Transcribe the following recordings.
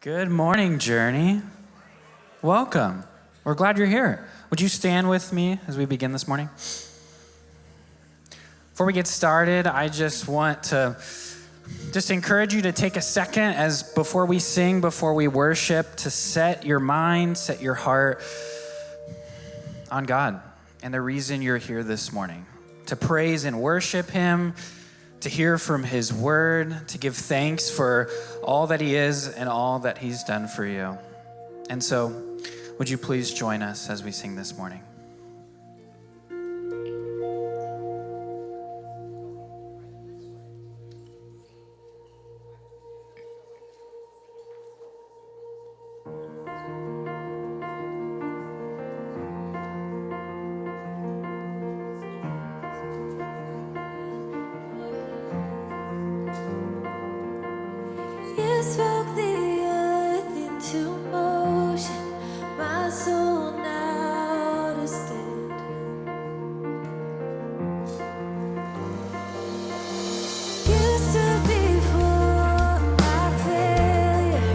Good morning, Journey. Welcome. We're glad you're here. Would you stand with me as we begin this morning? Before we get started, I just want to encourage you to take a second before we sing, before we worship, to set your mind, set your heart on God and the reason you're here this morning, to praise and worship Him, to hear from His word, to give thanks for all that He is and all that He's done for you. And so, would you please join us as we sing this morning? You spoke the earth into motion, my soul now to stand. You stood before my failure,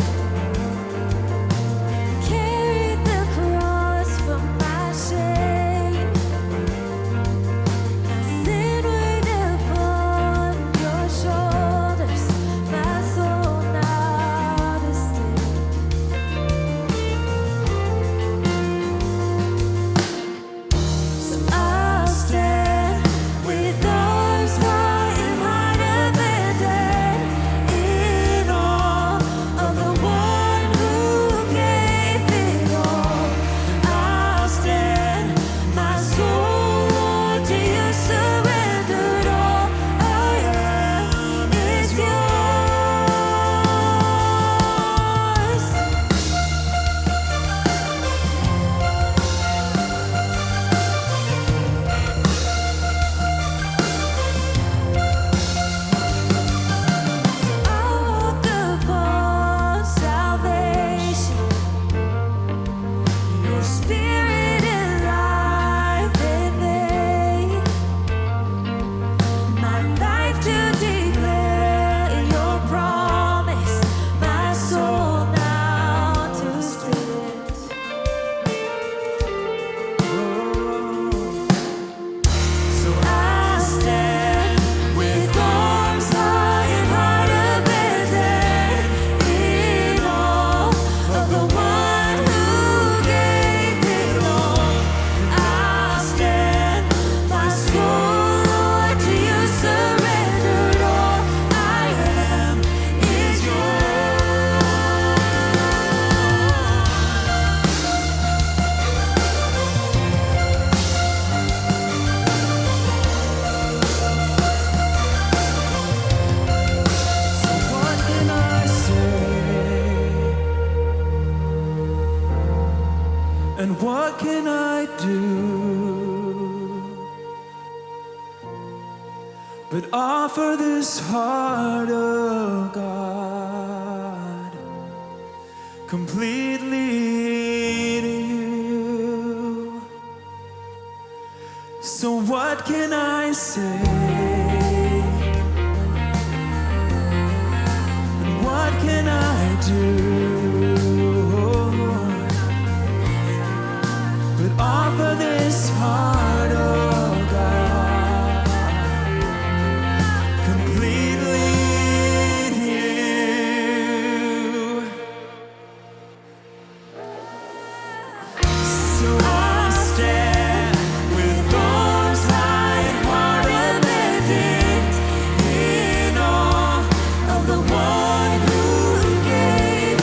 carried the cross from my shame. Sin weighed upon your shoulders, my soul now to stand. So I'll stand with arms wide abandoned in awe of the one who gave it all. I'll stand, my soul, Lord, to you surrendered. All I am is yours. I walk upon salvation, your spirit and life in me. My life to declare your promise, my soul now to stand. So I stand with arms lying high abandoned in awe of the one who gave it all. I stand, my soul, Lord, to you surrendered. All I am is yours. So what can I say? And what can I do but offer this heart, oh God, completely to you? So what can I say? And what can I do but offer this heart, oh God, completely to you? So I'll stand with arms wide, heart abandoned in awe of the one who gave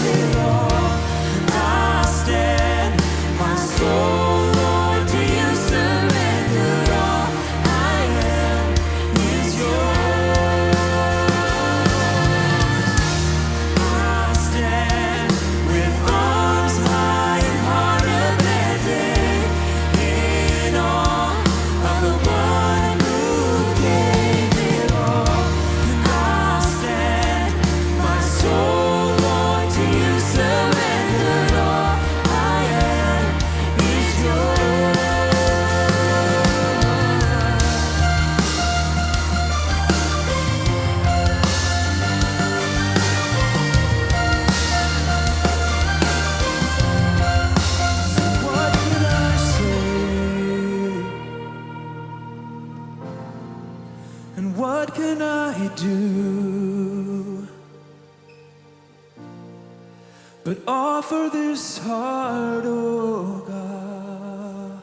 but offer this heart, oh God,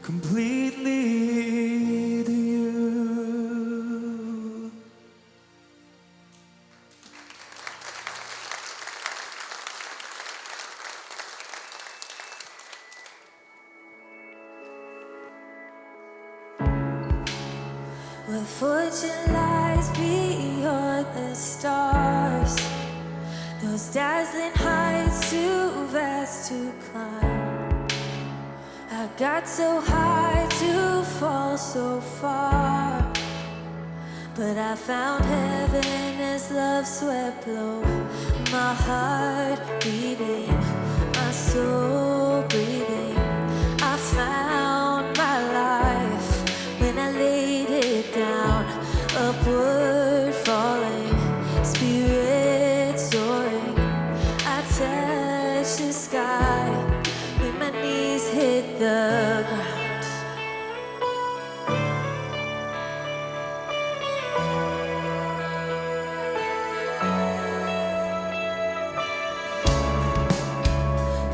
completely to you. Where fortune lies beyond the stars, those dazzling heights too vast to climb. I got so high to fall so far, but I found heaven as love swept low. My heart beating, my soul breathing. I found my life when I laid it down. Upward falling, spirit soaring. I touched the sky when my knees hit the ground.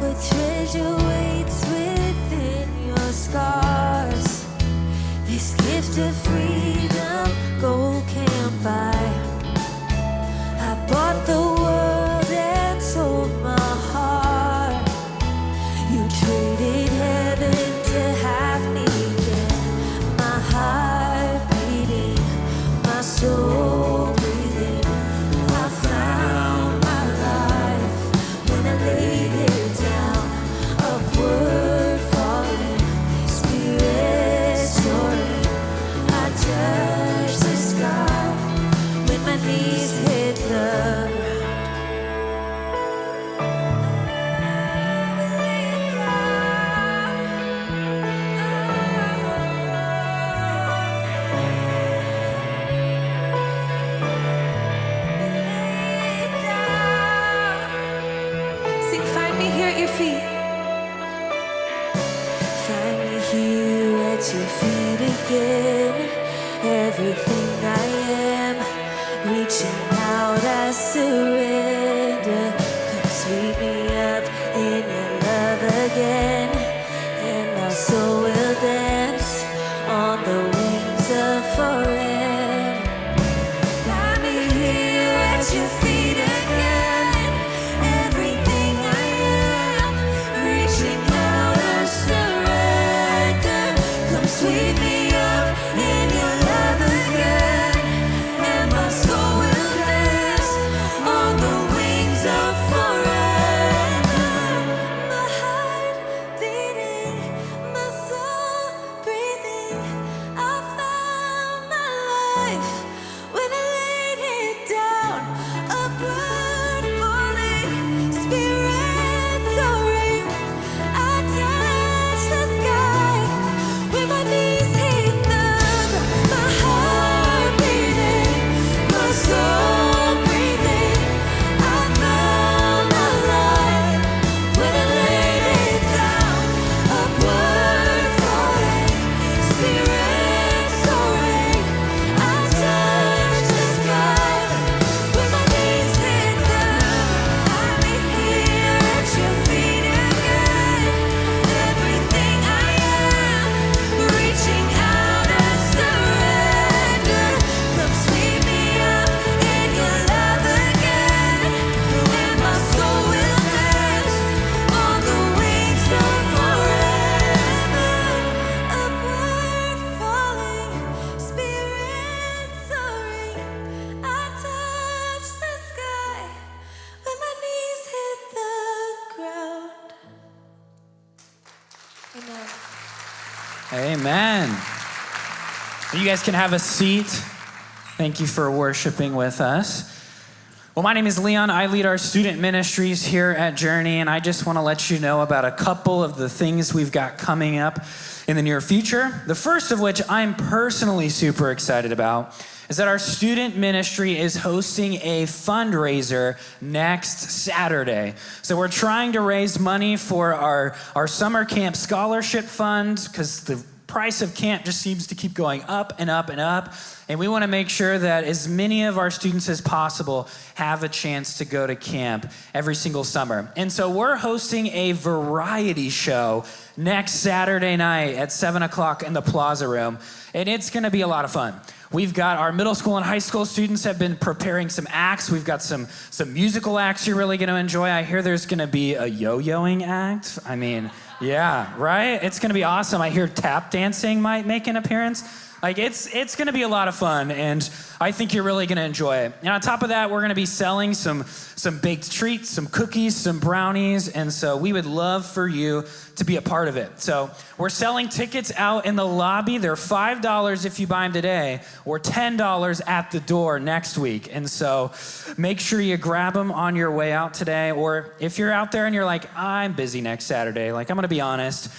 What treasure waits within your scars? This gift of freedom gold can't buy. I bought the world and sold my heart. You traded heaven to have me again. My heart beating, my soul breathing. I found my life when I laid it down. Upward falling, spirit soaring. I touched the sky when my knees hit the ground. Sing, find me here at your feet. Find me here at your feet again. Everything I am, reaching out, I surrender. Come sweep me up in your love again, and my soul will dance on the wings of forever. Find me here at your feet again. Everything I am, reaching out, I surrender. Come sweep me up in your love again, and my soul will dance on the wings of forever. My heart beating, my soul breathing. I found my life when I laid it down. Upward falling, spirit soaring. I touched the sky when my knees hit the ground. My heart beating, my soul breathing. I found my life when I laid it down. Upward falling, spirit soaring. I touched the sky when my knees hit the ground. I'm here at your feet again. Everything I am, reaching out, I surrender. Come sweep me up in your love again, and my soul will dance on the wings of forever. Upward falling, spirit soaring. I touched the sky when my knees hit the ground. Amen. Amen. You guys can have a seat. Thank you for worshiping with us. Well, my name is Leon. I lead our student ministries here at Journey, and I just want to let you know about a couple of the things we've got coming up in the near future. The first of which I'm personally super excited about is that our student ministry is hosting a fundraiser next Saturday. So we're trying to raise money for our summer camp scholarship fund because the price of camp just seems to keep going up and up and up. And we want to make sure that as many of our students as possible have a chance to go to camp every single summer. And so we're hosting a variety show next Saturday night at 7 o'clock in the Plaza Room. And it's going to be a lot of fun. We've got our middle school and high school students have been preparing some acts. We've got some musical acts you're really going to enjoy. I hear there's going to be a yo-yoing act. I mean, yeah, right? It's going to be awesome. I hear tap dancing might make an appearance. Like, it's going to be a lot of fun, and I think you're really going to enjoy it. And on top of that, we're going to be selling some baked treats, some cookies, some brownies, and so we would love for you to be a part of it. So we're selling tickets out in the lobby. They're $5 if you buy them today, or $10 at the door next week. And so make sure you grab them on your way out today, or if you're out there and you're like, I'm busy next Saturday, like, I'm going to be honest,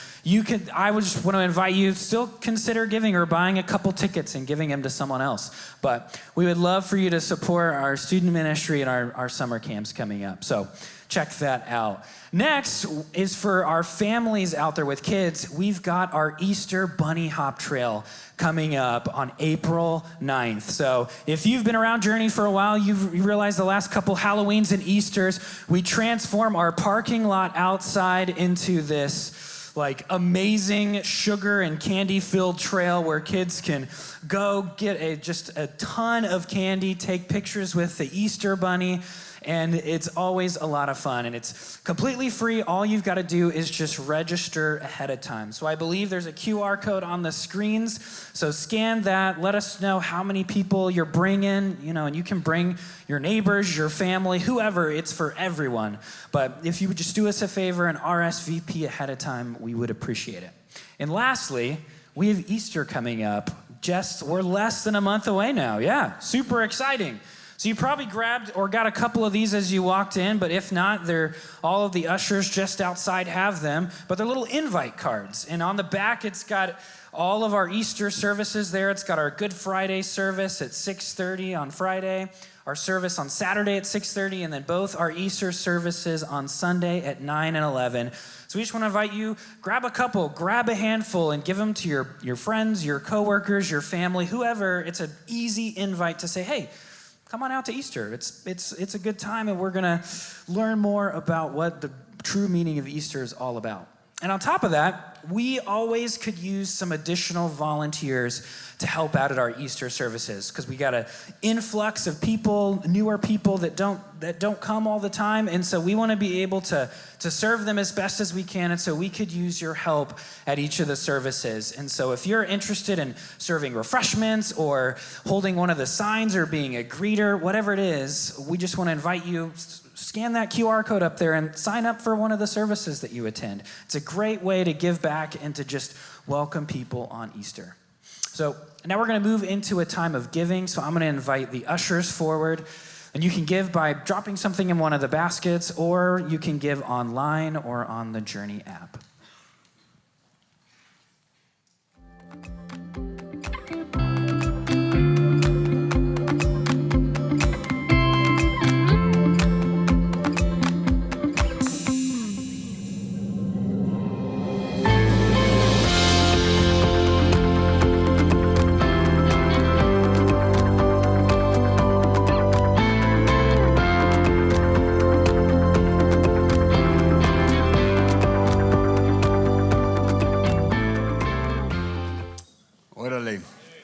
I would just want to invite you, still consider giving or buying a couple tickets and giving them to someone else. But we would love for you to support our student ministry and our summer camps coming up. So check that out. Next is for our families out there with kids. We've got our Easter Bunny Hop Trail coming up on April 9th. So if you've been around Journey for a while, you realized the last couple Halloweens and Easters, we transform our parking lot outside into this like amazing sugar and candy filled trail where kids can go get just a ton of candy, take pictures with the Easter bunny, and it's always a lot of fun, and it's completely free. All you've got to do is just register ahead of time. So I believe there's a QR code on the screens, so scan that, let us know how many people you're bringing, and you can bring your neighbors, your family, whoever. It's for everyone. But if you would just do us a favor and RSVP ahead of time, we would appreciate it. And lastly, we have Easter coming up. We're less than a month away now. Yeah, super exciting. So you probably grabbed or got a couple of these as you walked in, but if not, all of the ushers just outside have them, but they're little invite cards. And on the back, it's got all of our Easter services there. It's got our Good Friday service at 6:30 on Friday, our service on Saturday at 6:30, and then both our Easter services on Sunday at 9 and 11. So we just want to invite you, grab a couple, grab a handful, and give them to your friends, your coworkers, your family, whoever. It's an easy invite to say, hey, come on out to Easter. It's a good time, and we're going to learn more about what the true meaning of Easter is all about. And on top of that, we always could use some additional volunteers to help out at our Easter services, because we got an influx of people, newer people that don't come all the time, and so we want to be able to serve them as best as we can, and so we could use your help at each of the services. And so if you're interested in serving refreshments or holding one of the signs or being a greeter, whatever it is, we just want to invite you, scan that QR code up there and sign up for one of the services that you attend. It's a great way to give back and to just welcome people on Easter. So now we're going to move into a time of giving. So I'm going to invite the ushers forward. And you can give by dropping something in one of the baskets, or you can give online or on the Journey app.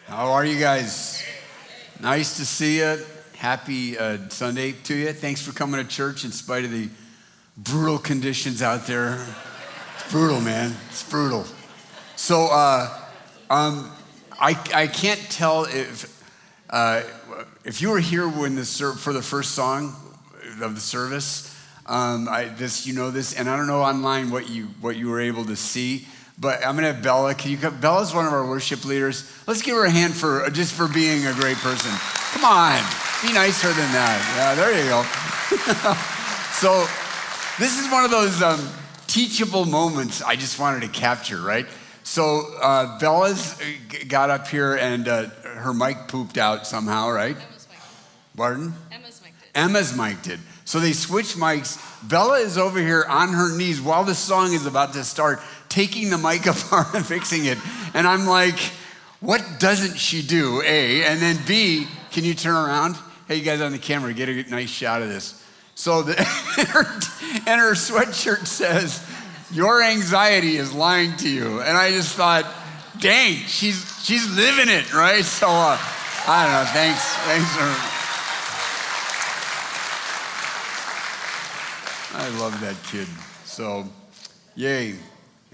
How are you guys? Nice to see you. Happy Sunday to you. Thanks for coming to church in spite of the brutal conditions out there. It's brutal, man. It's brutal. So I can't tell if you were here when for the first song of the service. You know this, and I don't know online what you were able to see. But I'm going to have Bella. Can you come? Bella's one of our worship leaders. Let's give her a hand for being a great person. Come on. Be nicer than that. Yeah, there you go. So this is one of those teachable moments I just wanted to capture, right? So Bella's got up here and her mic pooped out somehow, right? Emma's mic did. Pardon? Emma's mic did. Emma's mic did. So they switched mics. Bella is over here on her knees while the song is about to start, taking the mic apart and fixing it. And I'm like, what doesn't she do, A? And then B, can you turn around? Hey, you guys on the camera, get a nice shot of this. So and her sweatshirt says, your anxiety is lying to you. And I just thought, dang, she's living it, right? So I don't know, thanks for, I love that kid. So, yay.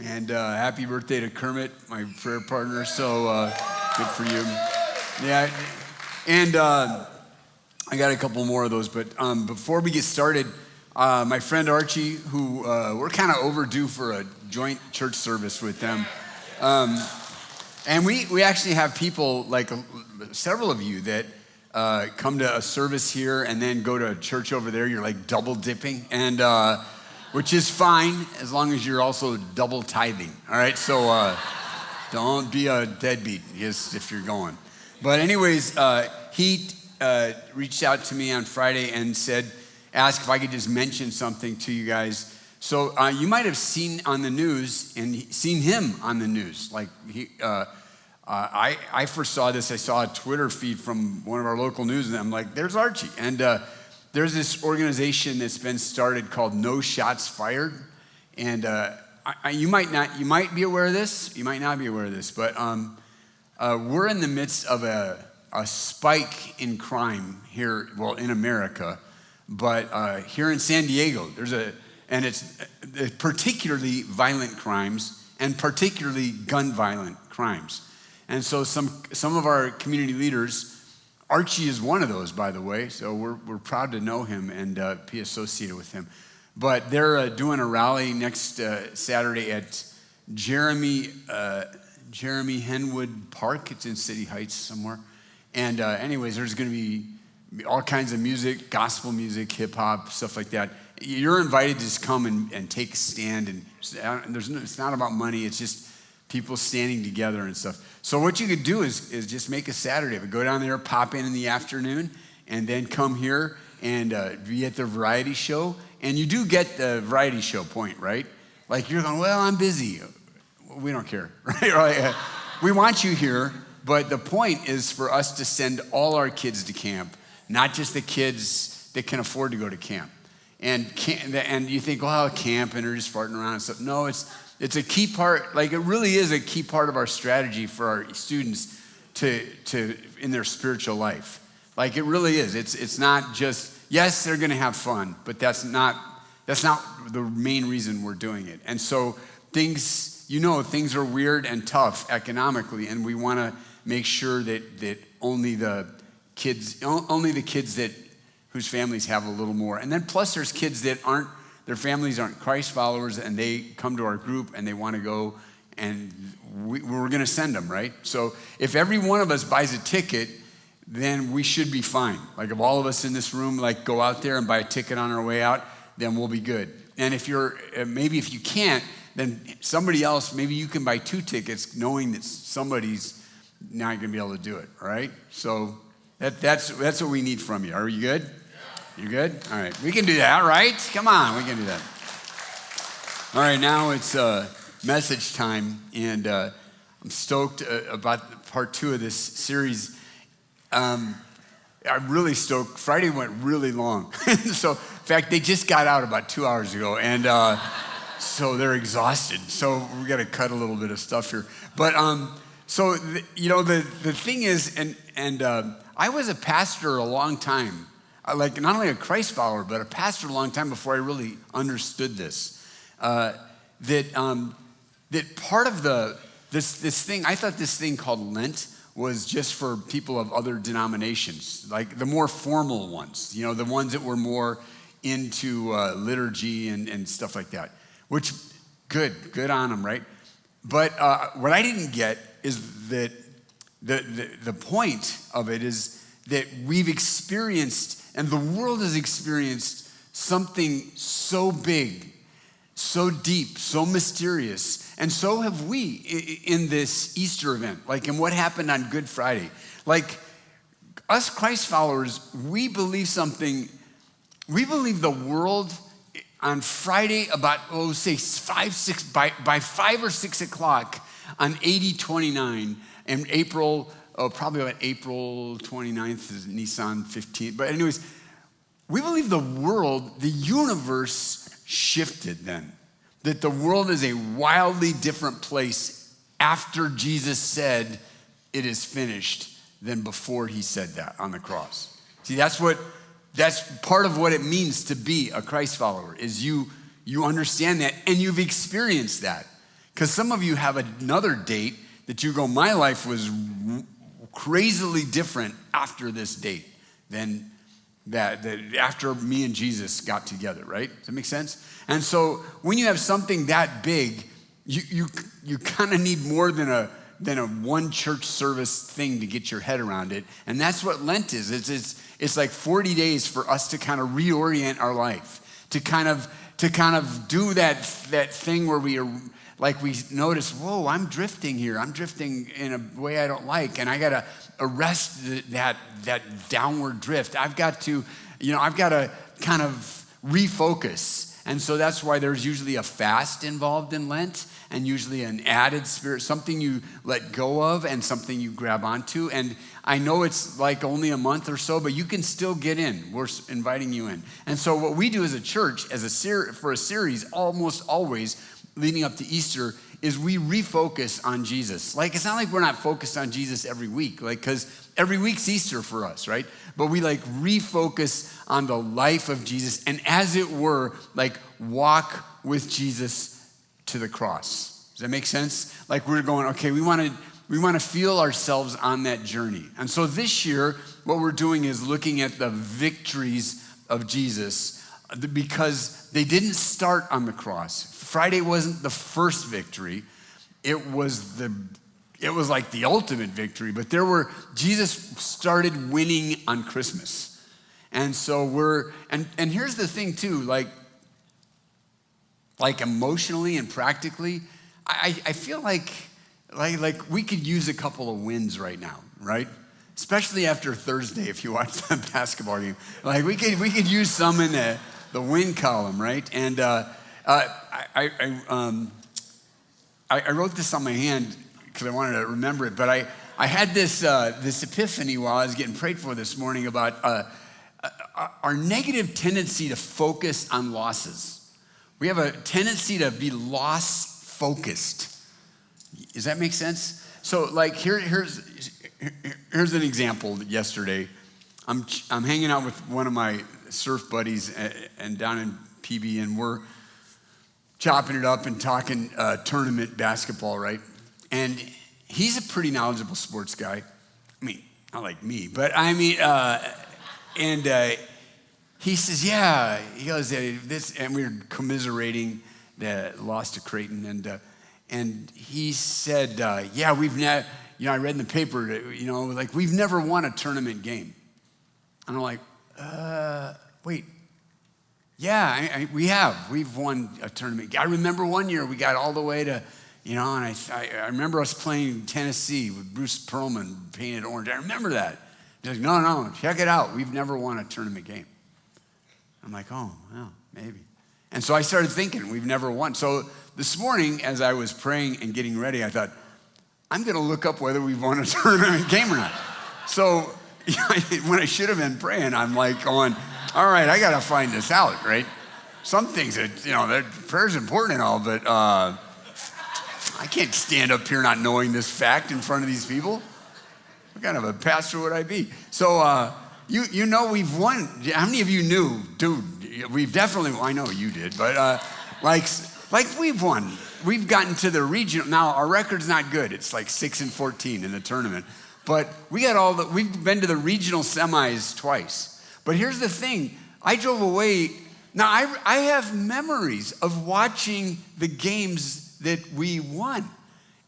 And happy birthday to Kermit, my prayer partner. So good for you. Yeah, and I got a couple more of those. But before we get started, my friend Archie, who we're kind of overdue for a joint church service with them. And we actually have people, like several of you, that come to a service here and then go to a church over there. You're like double dipping, and which is fine as long as you're also double tithing. All right, so don't be a deadbeat if you're going. But anyways, he reached out to me on Friday and asked if I could just mention something to you guys. So you might have seen on the news and seen him on the news. Like I first saw this. I saw a Twitter feed from one of our local news, and I'm like, "There's Archie." And there's this organization that's been started called No Shots Fired, and you might be aware of this. You might not be aware of this, but we're in the midst of a spike in crime here, well, in America, but here in San Diego, and it's particularly violent crimes and particularly gun violent crimes. And so some of our community leaders, Archie is one of those, by the way, so we're proud to know him and be associated with him. But they're doing a rally next Saturday at Jeremy Henwood Park. It's in City Heights somewhere. And anyways, there's going to be all kinds of music, gospel music, hip hop, stuff like that. You're invited to just come and take a stand. And it's not about money. It's just people standing together and stuff. So what you could do is just make a Saturday of it. Go down there, pop in the afternoon, and then come here and be at the variety show. And you do get the variety show point, right? Like you're going, well, I'm busy. We don't care, right? We want you here, but the point is for us to send all our kids to camp, not just the kids that can afford to go to camp. And you think, well, camp and they're just farting around and stuff. No, it's a key part, like it really is a key part of our strategy for our students to in their spiritual life. Like it really is. It's not just, yes, they're gonna have fun, but that's not the main reason we're doing it. And so things are weird and tough economically, and we wanna make sure that only the kids that whose families have a little more. And then plus there's kids that their families aren't Christ followers, and they come to our group and they want to go, and we're going to send them, right? So if every one of us buys a ticket, then we should be fine. Like if all of us in this room go out there and buy a ticket on our way out, then we'll be good. And if if you can't, then somebody else, maybe you can buy 2 tickets knowing that somebody's not going to be able to do it, all right? So that's what we need from you. Are you good? You good? All right, we can do that, right? Come on, we can do that. All right, now it's message time, and I'm stoked about part 2 of this series. I'm really stoked. Friday went really long. So, in fact, they just got out about 2 hours ago, and so they're exhausted. So we got to cut a little bit of stuff here. But the thing is, and I was a pastor a long time. Like not only a Christ follower, but a pastor a long time before I really understood this. That part of this thing, I thought this thing called Lent was just for people of other denominations, like the more formal ones, the ones that were more into liturgy and stuff like that, which good on them, right? But what I didn't get is that the point of it is that we've experienced, and the world has experienced, something so big, so deep, so mysterious, and so have we in this Easter event, like in what happened on Good Friday. Like us Christ followers, we believe something. We believe the world on Friday about, say 5 or 6 o'clock On 8029, in April, probably about April 29th is Nissan 15th. But anyways, we believe the world, the universe shifted then. That the world is a wildly different place after Jesus said, "It is finished," than before he said that on the cross. See, that's part of what it means to be a Christ follower, is you understand that and you've experienced that. Because some of you have another date that you go, my life was crazily different after this date than that after me and Jesus got together, right? Does that make sense? And so when you have something that big, you kind of need more than a one church service thing to get your head around it. And that's what Lent is. It's like 40 days for us to kind of reorient our life, to kind of do that thing where we notice, whoa, I'm drifting here. I'm drifting in a way I don't like, and I got to arrest that downward drift. I've got to kind of refocus. And so that's why there's usually a fast involved in Lent, and usually an added spirit, something you let go of and something you grab onto. And I know it's like only a month or so, but you can still get in. We're inviting you in. And so what we do as a church, for a series, almost always leading up to Easter, is we refocus on Jesus. Like, it's not like we're not focused on Jesus every week, like, because every week's Easter for us, right? But we refocus on the life of Jesus, and as it were, walk with Jesus to the cross. Does that make sense? Like, we're going, okay, we want to feel ourselves on that journey. And so this year, what we're doing is looking at the victories of Jesus, because they didn't start on the cross. Friday wasn't the first victory. It was like the ultimate victory, but Jesus started winning on Christmas. And so and here's the thing too, like emotionally and practically, I feel like we could use a couple of wins right now, right? Especially after Thursday, if you watch the basketball game. Like, we could use some in the win column, right? And I wrote this on my hand because I wanted to remember it, but I had this epiphany while I was getting prayed for this morning about our negative tendency to focus on losses. We have a tendency to be loss-focused. Does that make sense? So, here's an example. Yesterday, I'm hanging out with one of my surf buddies and down in PB, and we're chopping it up and talking tournament basketball, right? And he's a pretty knowledgeable sports guy. I mean, not like me, but I mean, he says, yeah, he goes, this, and we were commiserating the loss to Creighton, and he said, yeah, I read in the paper, we've never won a tournament game. And I'm like, wait, yeah, we have. We've won a tournament. I remember one year we got all the way to, and I remember us playing Tennessee with Bruce Pearlman painted orange. I remember that. He's like, no, check it out. We've never won a tournament game. I'm like, oh, well, maybe. And so I started thinking, we've never won. So this morning, as I was praying and getting ready, I thought, I'm going to look up whether we've won a tournament game or not. So when I should have been praying, I'm like going, all right, I got to find this out, right? Some things that, prayer's important and all, but I can't stand up here not knowing this fact in front of these people. What kind of a pastor would I be? So, we've won. How many of you knew? Dude, we've definitely, I know you did, but we've won. We've gotten to the regional. Now, our record's not good. It's like 6-14 in the tournament. But we've been to the regional semis twice. But here's the thing. I drove away. Now, I have memories of watching the games that we won.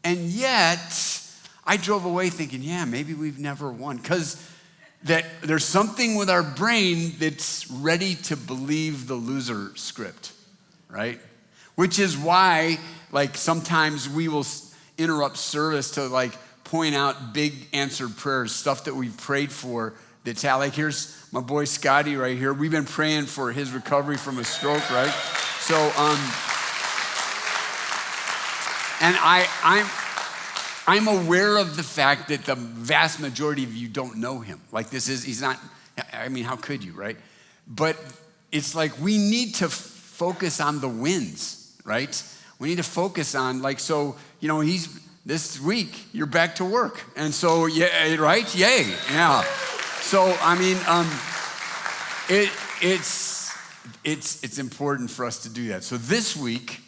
And yet, I drove away thinking, yeah, maybe we've never won. Because that there's something with our brain that's ready to believe the loser script, right? Which is why, sometimes we will interrupt service to, point out big answered prayers, stuff that we've prayed for that's here's my boy Scotty right here. We've been praying for his recovery from a stroke, right? So, and I'm aware of the fact that the vast majority of you don't know him. Like he's not, I mean, how could you, right? But it's like we need to focus on the wins, right? We need to focus on, like, so, you know, this week, you're back to work. And so, yeah, right? Yay, yeah. So, I mean, it's important for us to do that. So this week,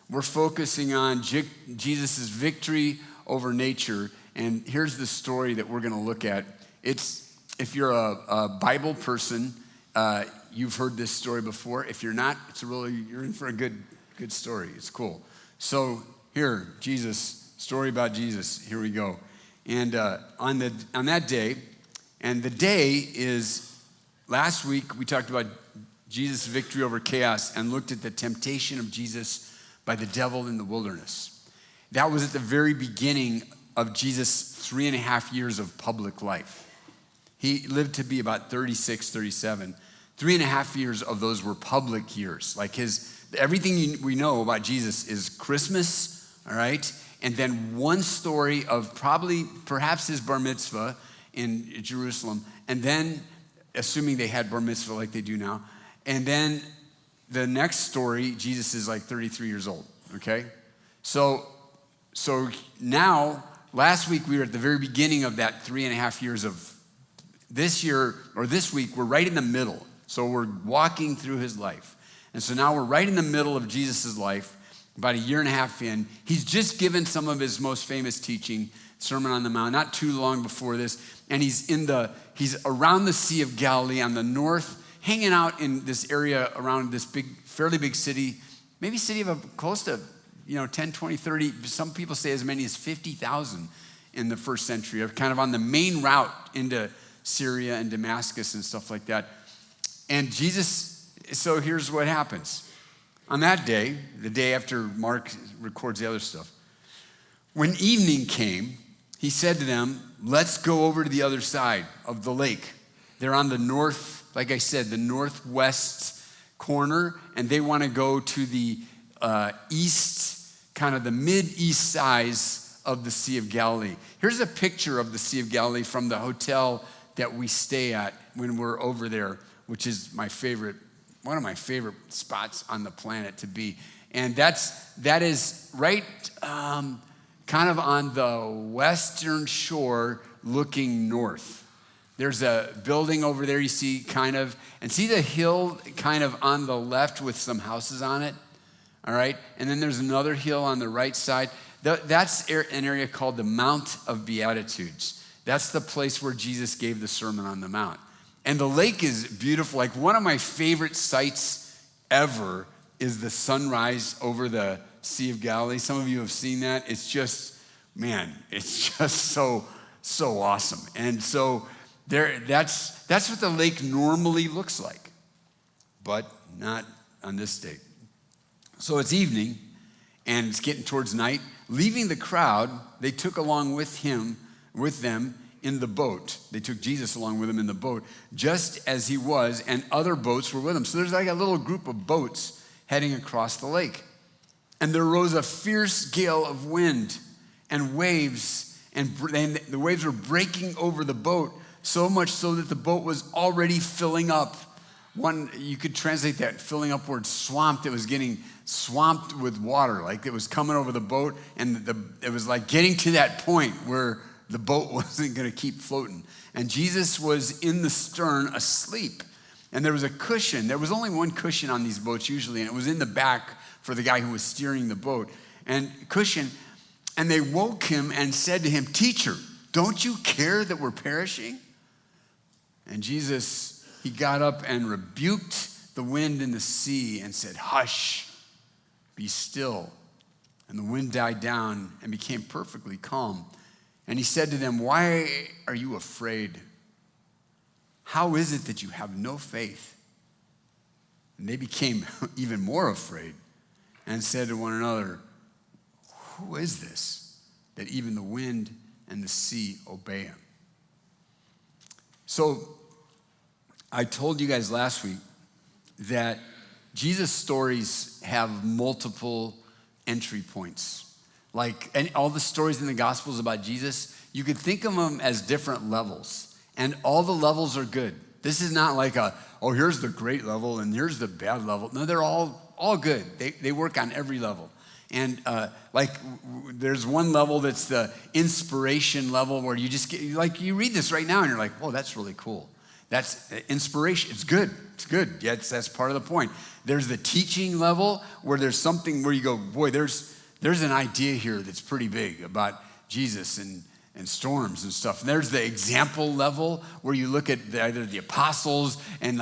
we're focusing on Jesus' victory over nature. And here's the story that we're going to look at. If you're a Bible person, you've heard this story before. If you're not, you're in for a good story. It's cool. So here, story about Jesus. Here we go. And on that day, and the day is, last week we talked about Jesus' victory over chaos and looked at the temptation of Jesus by the devil in the wilderness. That was at the very beginning of Jesus' 3.5 years of public life. He lived to be about 36, 37. 3.5 years of those were public years. Like everything we know about Jesus is Christmas, all right? And then one story of perhaps his bar mitzvah in Jerusalem. And then, assuming they had bar mitzvah like they do now. And then the next story, Jesus is like 33 years old, okay? So now, last week we were at the very beginning of that 3.5 years of this year, or this week, we're right in the middle. So we're walking through his life. And so now we're right in the middle of Jesus' life, about 1.5 years in. He's just given some of his most famous teaching, Sermon on the Mount, not too long before this. And he's around the Sea of Galilee on the north, hanging out in this area around this fairly big city, maybe city of close to, 10, 20, 30, some people say as many as 50,000 in the first century, kind of on the main route into Syria and Damascus and stuff like that. And so here's what happens. On that day, the day after Mark records the other stuff, when evening came, he said to them, let's go over to the other side of the lake. They're on the north, like I said, the northwest corner, and they want to go to the east, kind of the mid-east size of the Sea of Galilee. Here's a picture of the Sea of Galilee from the hotel that we stay at when we're over there, which is one of my favorite spots on the planet to be. And that is right kind of on the western shore looking north. There's a building over there you see kind of, and see the hill kind of on the left with some houses on it, all right? And then there's another hill on the right side. That's an area called the Mount of Beatitudes. That's the place where Jesus gave the Sermon on the Mount. And the lake is beautiful. Like one of my favorite sights ever is the sunrise over the Sea of Galilee. Some of you have seen that. It's just, man, it's just so awesome. And so that's what the lake normally looks like, but not on this day. So it's evening, and it's getting towards night. Leaving the crowd, they took along with them in the boat. They took Jesus along with them in the boat, just as he was, and other boats were with him. So there's like a little group of boats heading across the lake. And there rose a fierce gale of wind and waves, and the waves were breaking over the boat, so much so that the boat was already filling up. You could translate that, filling upwards, swamped. It was getting swamped with water, like it was coming over the boat, and it was like getting to that point where the boat wasn't going to keep floating. And Jesus was in the stern asleep. And there was a cushion. There was only one cushion on these boats usually, and it was in the back for the guy who was steering the boat. And they woke him and said to him, "Teacher, don't you care that we're perishing?" And Jesus, he got up and rebuked the wind and the sea and said, "Hush, be still." And the wind died down and became perfectly calm. And he said to them, "Why are you afraid? How is it that you have no faith?" And they became even more afraid and said to one another, "Who is this that even the wind and the sea obey him?" So I told you guys last week that Jesus' stories have multiple entry points. and all the stories in the Gospels about Jesus, you could think of them as different levels. And all the levels are good. This is not like here's the great level and here's the bad level. No, they're all good. They work on every level. And there's one level that's the inspiration level where you just get, you read this right now and you're like, whoa, that's really cool. That's inspiration. It's good. It's good. Yeah, that's part of the point. There's the teaching level where there's something where you go, boy, there's an idea here that's pretty big about Jesus and storms and stuff. And there's the example level where you look at either the apostles and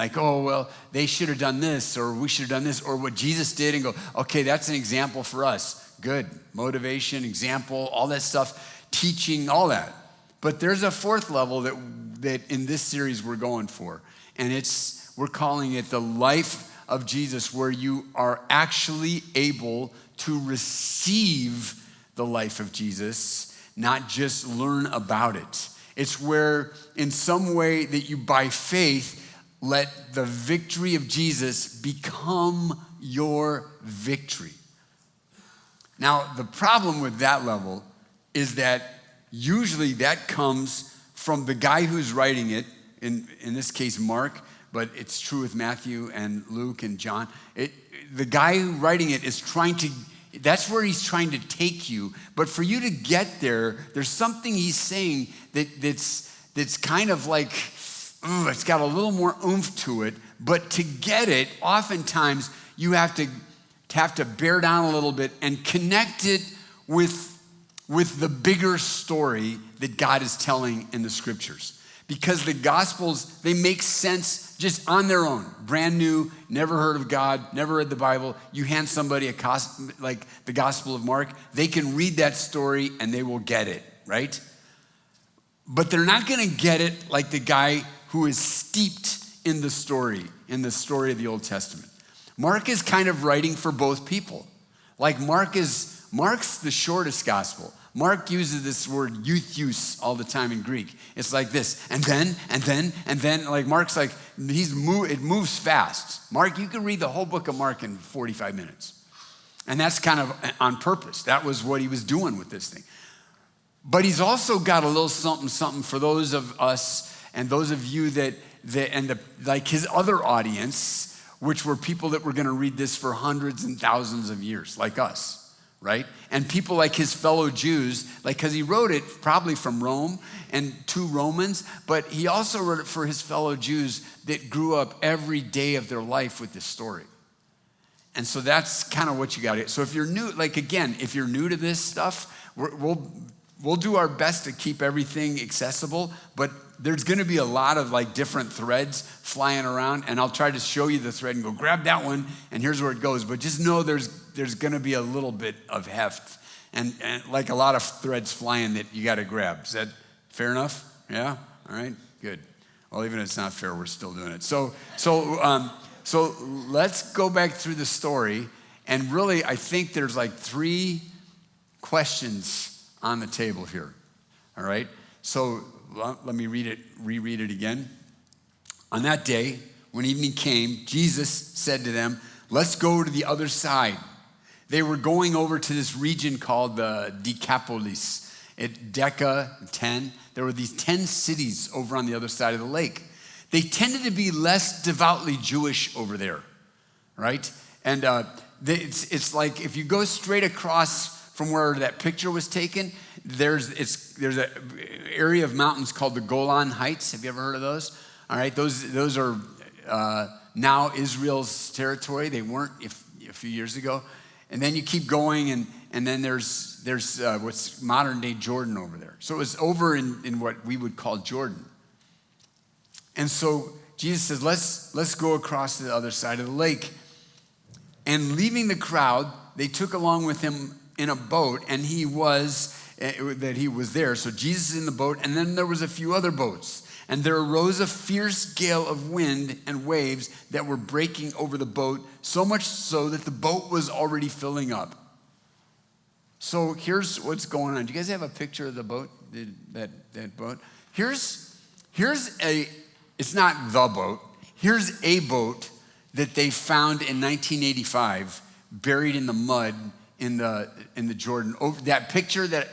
they should have done this, or we should have done this, or what Jesus did, and go, okay, that's an example for us. Good. Motivation, example, all that stuff, teaching, all that. But there's a fourth level that in this series we're going for. And we're calling it the life of Jesus, where you are actually able to receive the life of Jesus, not just learn about it. It's where, in some way, that you, by faith, let the victory of Jesus become your victory. Now, the problem with that level is that usually that comes from the guy who's writing it, in this case, Mark, but it's true with Matthew and Luke and John. The guy writing it is that's where he's trying to take you. But for you to get there's something he's saying that's kind of like, it's got a little more oomph to it. But to get it, oftentimes you have to bear down a little bit and connect it with the bigger story that God is telling in the scriptures. Because the Gospels, they make sense just on their own. Brand new, never heard of God, never read the Bible. You hand somebody like the Gospel of Mark, they can read that story and they will get it, right? But they're not going to get it like the guy who is steeped in the story of the Old Testament. Mark is kind of writing for both people. Like Mark's the shortest gospel. Mark uses this word euthus all the time in Greek. It's like this, and then, like Mark's like, it moves fast. Mark, you can read the whole book of Mark in 45 minutes. And that's kind of on purpose. That was what he was doing with this thing. But he's also got a little something for those of us and those of you like his other audience, which were people that were gonna read this for hundreds and thousands of years, like us. Right? And people like his fellow Jews, because he wrote it probably from Rome and to Romans, but he also wrote it for his fellow Jews that grew up every day of their life with this story. And so that's kind of what you got to get. So if you're new, if you're new to this stuff, we'll do our best to keep everything accessible, but there's going to be a lot of different threads flying around, and I'll try to show you the thread and go, grab that one, and here's where it goes. But just know there's going to be a little bit of heft and like a lot of threads flying that you got to grab. Is that fair enough? Yeah? All right, good. Well, even if it's not fair, we're still doing it. So let's go back through the story, and really I think there's 3 questions on the table here. All right? So let me reread it again. On that day, when evening came, Jesus said to them, let's go to the other side. They were going over to this region called the Decapolis. At Deca, 10, there were these 10 cities over on the other side of the lake. They tended to be less devoutly Jewish over there, right? And it's like if you go straight across from where that picture was taken, there's an area of mountains called the Golan Heights. Have you ever heard of those? All right, those are now Israel's territory. They weren't a few years ago. And then you keep going, and then there's what's modern day Jordan over there. So it was over in what we would call Jordan. And so Jesus says, let's go across to the other side of the lake. And leaving the crowd, they took along with him in a boat, and he was there. So Jesus is in the boat, and then there was a few other boats. And there arose a fierce gale of wind and waves that were breaking over the boat, so much so that the boat was already filling up. So here's what's going on. Do you guys have a picture of the boat, that boat? It's not the boat. Here's a boat that they found in 1985, buried in the mud in the Jordan. Over that picture that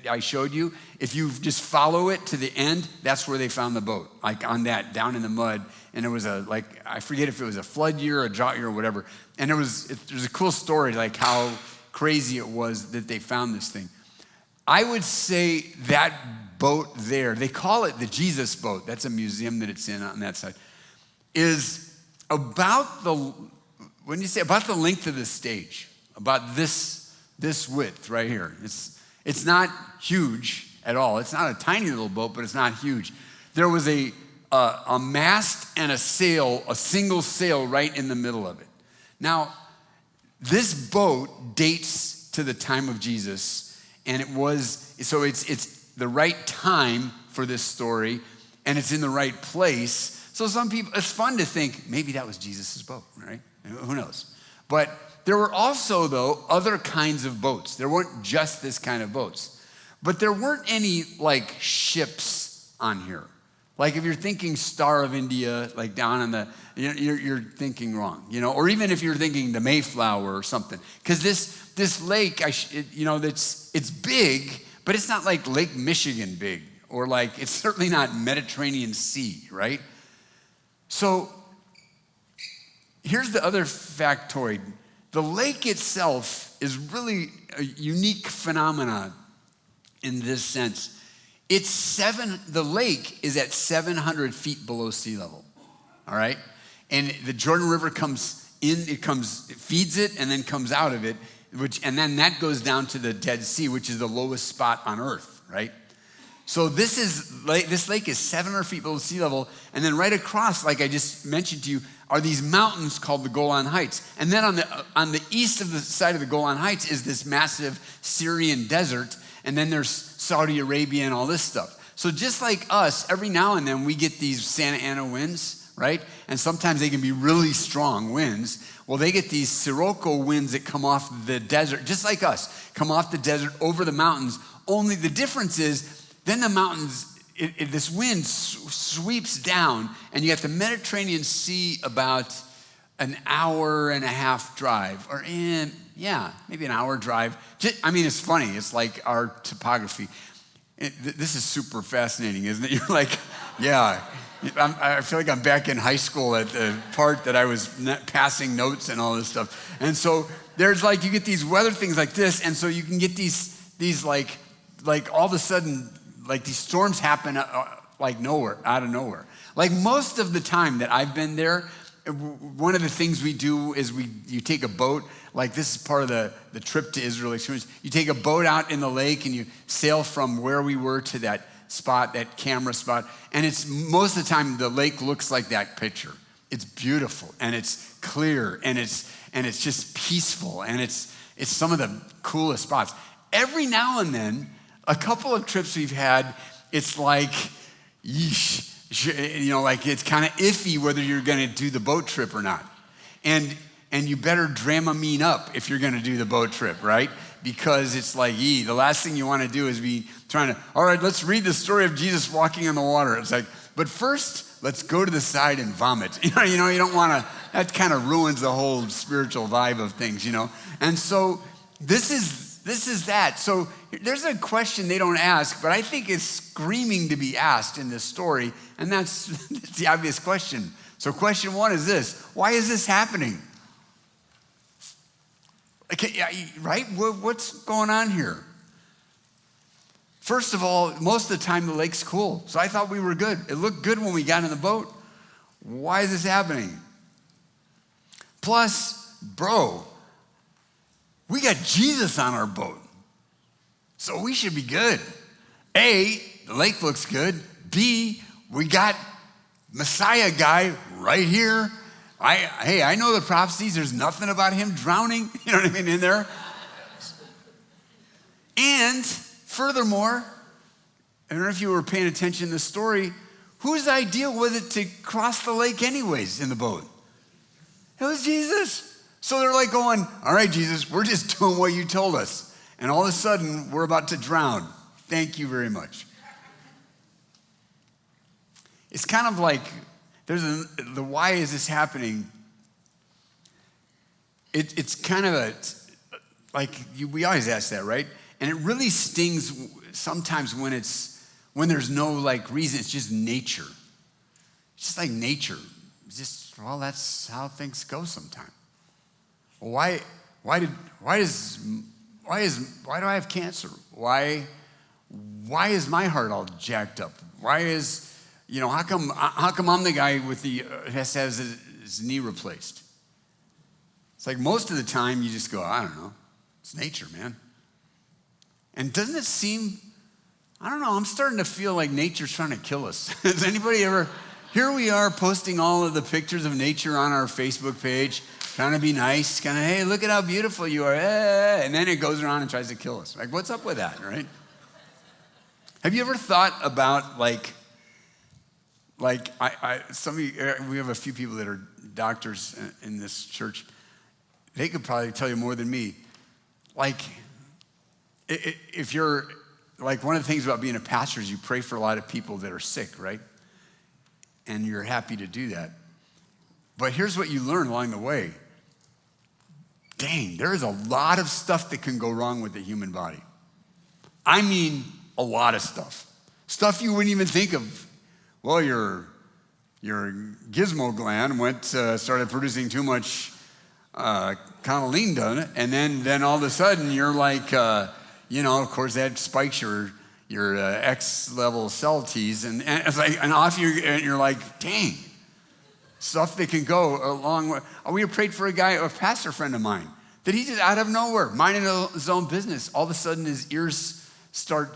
I showed you, if you just follow it to the end, that's where they found the boat, like on that, down in the mud. And it was I forget if it was a flood year or a drought year or whatever. And there's a cool story, like how crazy it was that they found this thing. I would say that boat there, they call it the Jesus boat. That's a museum that it's in on that side, is about the length of the stage, about this width right here. It's not huge at all. It's not a tiny little boat, but it's not huge. There was a mast and a sail, a single sail right in the middle of it. Now, this boat dates to the time of Jesus, and it's the right time for this story, and it's in the right place. So some people, it's fun to think maybe that was Jesus' boat, right? Who knows? But there were also, though, other kinds of boats. There weren't just this kind of boats. But there weren't any, like, ships on here. Like, if you're thinking Star of India, like down on the, you're thinking wrong, or even if you're thinking the Mayflower or something. Because this lake, it's big, but it's not like Lake Michigan big, or like, it's certainly not Mediterranean Sea, right? So here's the other factoid. The lake itself is really a unique phenomenon in this sense. The lake is at 700 feet below sea level, all right? And the Jordan River comes in, it feeds it and then comes out of it, and then that goes down to the Dead Sea, which is the lowest spot on earth, right? So this lake is 700 feet below sea level, and then right across, like I just mentioned to you, are these mountains called the Golan Heights. And then on the east of the side of the Golan Heights is this massive Syrian desert, and then there's Saudi Arabia and all this stuff. So just like us, every now and then we get these Santa Ana winds, right? And sometimes they can be really strong winds. Well, they get these Sirocco winds that come off the desert, just like us, come off the desert over the mountains. Only the difference is then the mountains, this wind sweeps down, and you got the Mediterranean Sea about an hour and a half drive, or maybe an hour drive. It's funny. It's like our topography. This is super fascinating, isn't it? You're like, yeah. I feel like I'm back in high school at the part that I was passing notes and all this stuff. And so there's like, you get these weather things like this, and so you can get these like all of a sudden, like these storms happen like nowhere, out of nowhere. Like most of the time that I've been there, one of the things we do is you take a boat, like this is part of the trip to Israel experience. You take a boat out in the lake and you sail from where we were to that spot, that camera spot. And it's most of the time the lake looks like that picture. It's beautiful and it's clear and it's just peaceful and it's some of the coolest spots. Every now and then, a couple of trips we've had, it's like, yeesh. Like it's kind of iffy whether you're going to do the boat trip or not. And you better Dramamine up if you're going to do the boat trip, right? Because it's like, the last thing you want to do is be trying to, all right, let's read the story of Jesus walking on the water. It's like, but first, let's go to the side and vomit. You don't want to, that kind of ruins the whole spiritual vibe of things, And so this is that. So there's a question they don't ask, but I think it's screaming to be asked in this story, and that's the obvious question. So question one is this: why is this happening? Right? What's going on here? First of all, most of the time the lake's cool, so I thought we were good. It looked good when we got in the boat. Why is this happening? Plus, we got Jesus on our boat, so we should be good. A, the lake looks good. B, we got Messiah guy right here. I know the prophecies. There's nothing about him drowning, in there. And furthermore, I don't know if you were paying attention to the story, whose idea was it to cross the lake anyways in the boat? It was Jesus. So they're like going, all right, Jesus, we're just doing what you told us. And all of a sudden, we're about to drown. Thank you very much. It's kind of like, the why is this happening? It's kind of we always ask that, right? And it really stings sometimes when there's no like reason. It's just nature. It's just like nature. It's just, well, that's how things go sometimes. Well, why do I have cancer? Why is my heart all jacked up? How come I'm the guy with has to have his knee replaced? It's like most of the time you just go, I don't know. It's nature, man. And doesn't it seem, I don't know, I'm starting to feel like nature's trying to kill us. Has anybody ever, here we are posting all of the pictures of nature on our Facebook page, trying to be nice, kind of, hey, look at how beautiful you are. And then it goes around and tries to kill us. Like, what's up with that, right? Have you ever thought about we have a few people that are doctors in this church. They could probably tell you more than me. Like, if you're, like, one of the things about being a pastor is you pray for a lot of people that are sick, right? And you're happy to do that. But here's what you learn along the way. Dang, there is a lot of stuff that can go wrong with the human body. I mean, a lot of stuff. Stuff you wouldn't even think of. Well, your gizmo gland started producing too much conolidine, and then all of a sudden you're like, of course that spikes your X level cell T's, and it's like, and off you're like, dang, stuff that can go a long way. We prayed for a pastor friend of mine, that he just out of nowhere, minding his own business, all of a sudden his ears start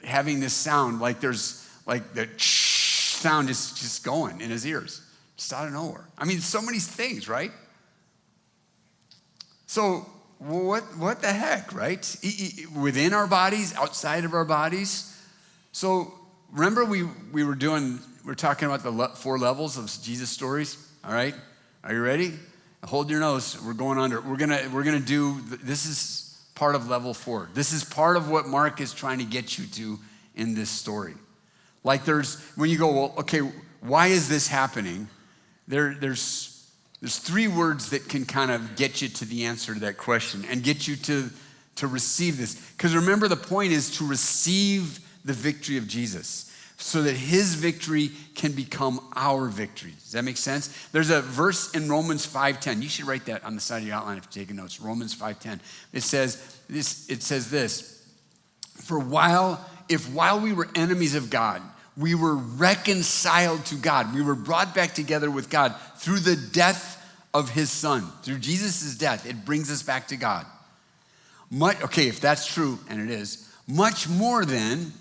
having this sound, like there's like the sound is just going in his ears, just out of nowhere. I mean, so many things, right? So what the heck, right? Within our bodies, outside of our bodies. So remember we were talking about the 4 levels of Jesus stories. All right, are you ready? Hold your nose. We're going under. We're gonna do. This is part of level 4. This is part of what Mark is trying to get you to in this story. Like when you go, well, okay, why is this happening? There's 3 words that can kind of get you to the answer to that question and get you to receive this. Because remember, the point is to receive the victory of Jesus so that his victory can become our victory. Does that make sense? There's a verse in Romans 5:10. You should write that on the side of your outline if you're taking notes. Romans 5:10. It says this, if while we were enemies of God, we were reconciled to God. We were brought back together with God through the death of his son. Through Jesus' death, it brings us back to God. If that's true, and it is, much more than,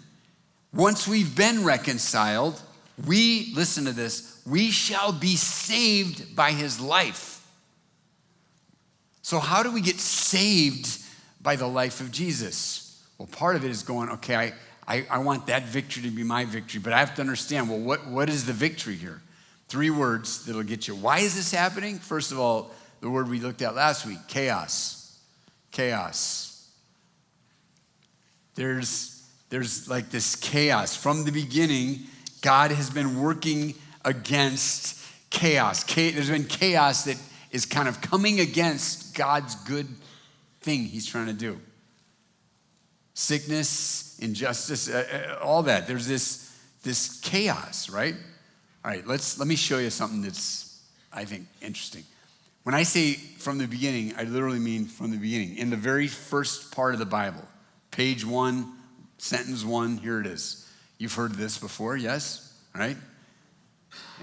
once we've been reconciled, listen to this, we shall be saved by his life. So how do we get saved by the life of Jesus? Well, part of it is going, okay, I want that victory to be my victory, but I have to understand, well, what is the victory here? 3 words that'll get you. Why is this happening? First of all, the word we looked at last week, chaos. Chaos. There's like this chaos. From the beginning, God has been working against chaos. There's been chaos that is kind of coming against God's good thing he's trying to do. Sickness, injustice, all that. There's this chaos, right? All right, let me show you something that's, I think, interesting. When I say from the beginning, I literally mean from the beginning. In the very first part of the Bible, page 1, sentence 1, here it is. You've heard this before, yes? Right?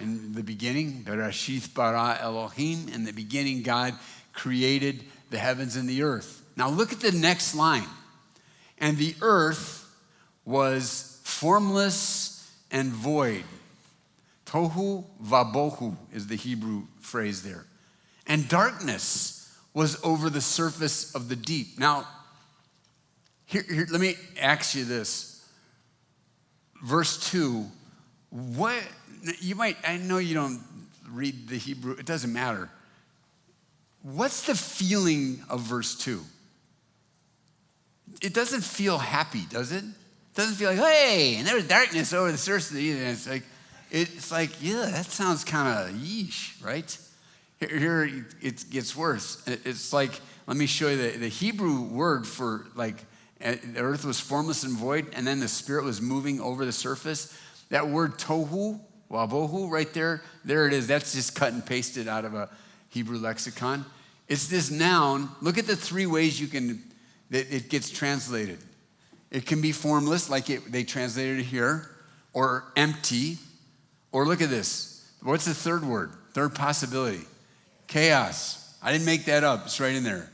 In the beginning, Bereshith bara Elohim, in the beginning, God created the heavens and the earth. Now look at the next line. And the earth was formless and void. Tohu vabohu is the Hebrew phrase there. And darkness was over the surface of the deep. Now, here let me ask you this. Verse 2, I know you don't read the Hebrew, it doesn't matter. What's the feeling of verse 2? It doesn't feel happy, does it? It doesn't feel like, hey, and there was darkness over the surface of the earth. It's like, yeah, that sounds kind of yeesh, right? Here it gets worse. It's like, let me show you the Hebrew word for like, the earth was formless and void, and then the Spirit was moving over the surface. That word tohu, wabohu, right there it is. That's just cut and pasted out of a Hebrew lexicon. It's this noun. Look at the three ways that it gets translated. It can be formless, like they translated it here, or empty, or look at this. What's the third word? Third possibility. Chaos. I didn't make that up. It's right in there.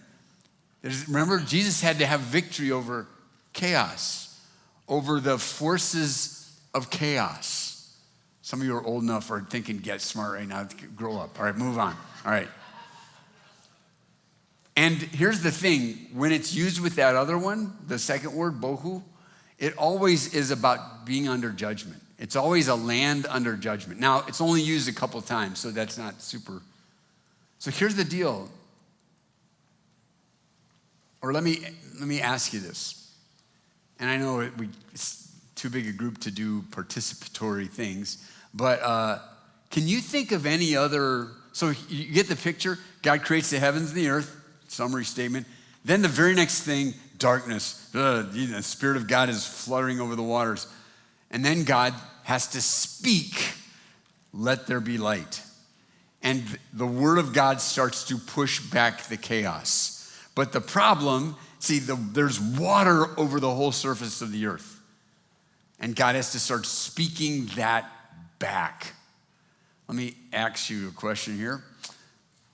Remember, Jesus had to have victory over chaos, over the forces of chaos. Some of you are old enough or thinking, get smart right now, grow up. All right, move on. All right. And here's the thing, when it's used with that other one, the second word, bohu, it always is about being under judgment. It's always a land under judgment. Now, it's only used a couple times, so that's not super. So here's the deal. Or let me ask you this. And I know it's too big a group to do participatory things, but can you think of any other, so you get the picture? God creates the heavens and the earth, summary statement. Then the very next thing, darkness. The Spirit of God is fluttering over the waters. And then God has to speak, let there be light. And the word of God starts to push back the chaos. But the problem, there's water over the whole surface of the earth. And God has to start speaking that back. Let me ask you a question here.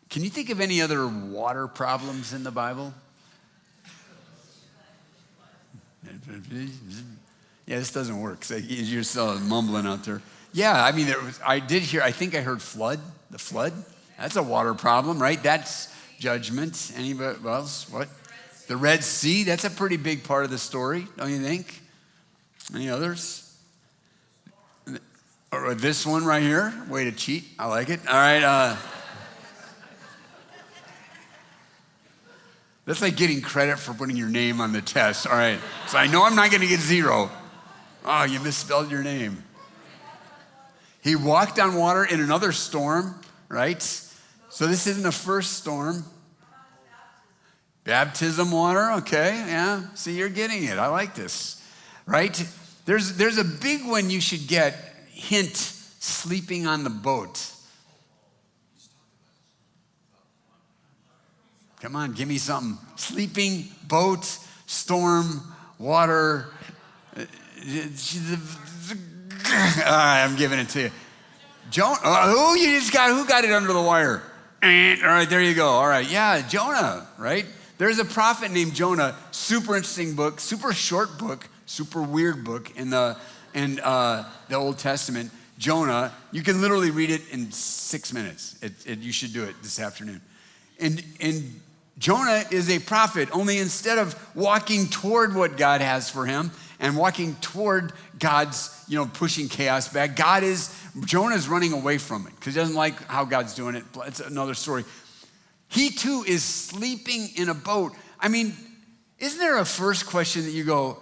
Can you think of any other water problems in the Bible? Yeah, this doesn't work. So you're still mumbling out there. Yeah, I mean, I think I heard flood. The flood, that's a water problem, right? That's judgment. Anybody else? What? The Red Sea, that's a pretty big part of the story, don't you think? Any others? Or this one right here, way to cheat. I like it. All right. That's like getting credit for putting your name on the test. All right. So I know I'm not going to get 0. Oh, you misspelled your name. He walked on water in another storm, right? So this isn't the first storm. Baptism water, okay, yeah. See, you're getting it. I like this, right? There's a big one you should get. Hint, sleeping on the boat. Come on, give me something. Sleeping, boat, storm, water. All right, I'm giving it to you. Who got it under the wire? All right, there you go. All right, yeah, Jonah, right? There's a prophet named Jonah, super interesting book, super short book, super weird book in the Old Testament. Jonah, you can literally read it in 6 minutes. You should do it this afternoon. And Jonah is a prophet, only instead of walking toward what God has for him and walking toward God's, pushing chaos back, Jonah's running away from it because he doesn't like how God's doing it. It's another story. He too is sleeping in a boat. I mean, isn't there a first question that you go,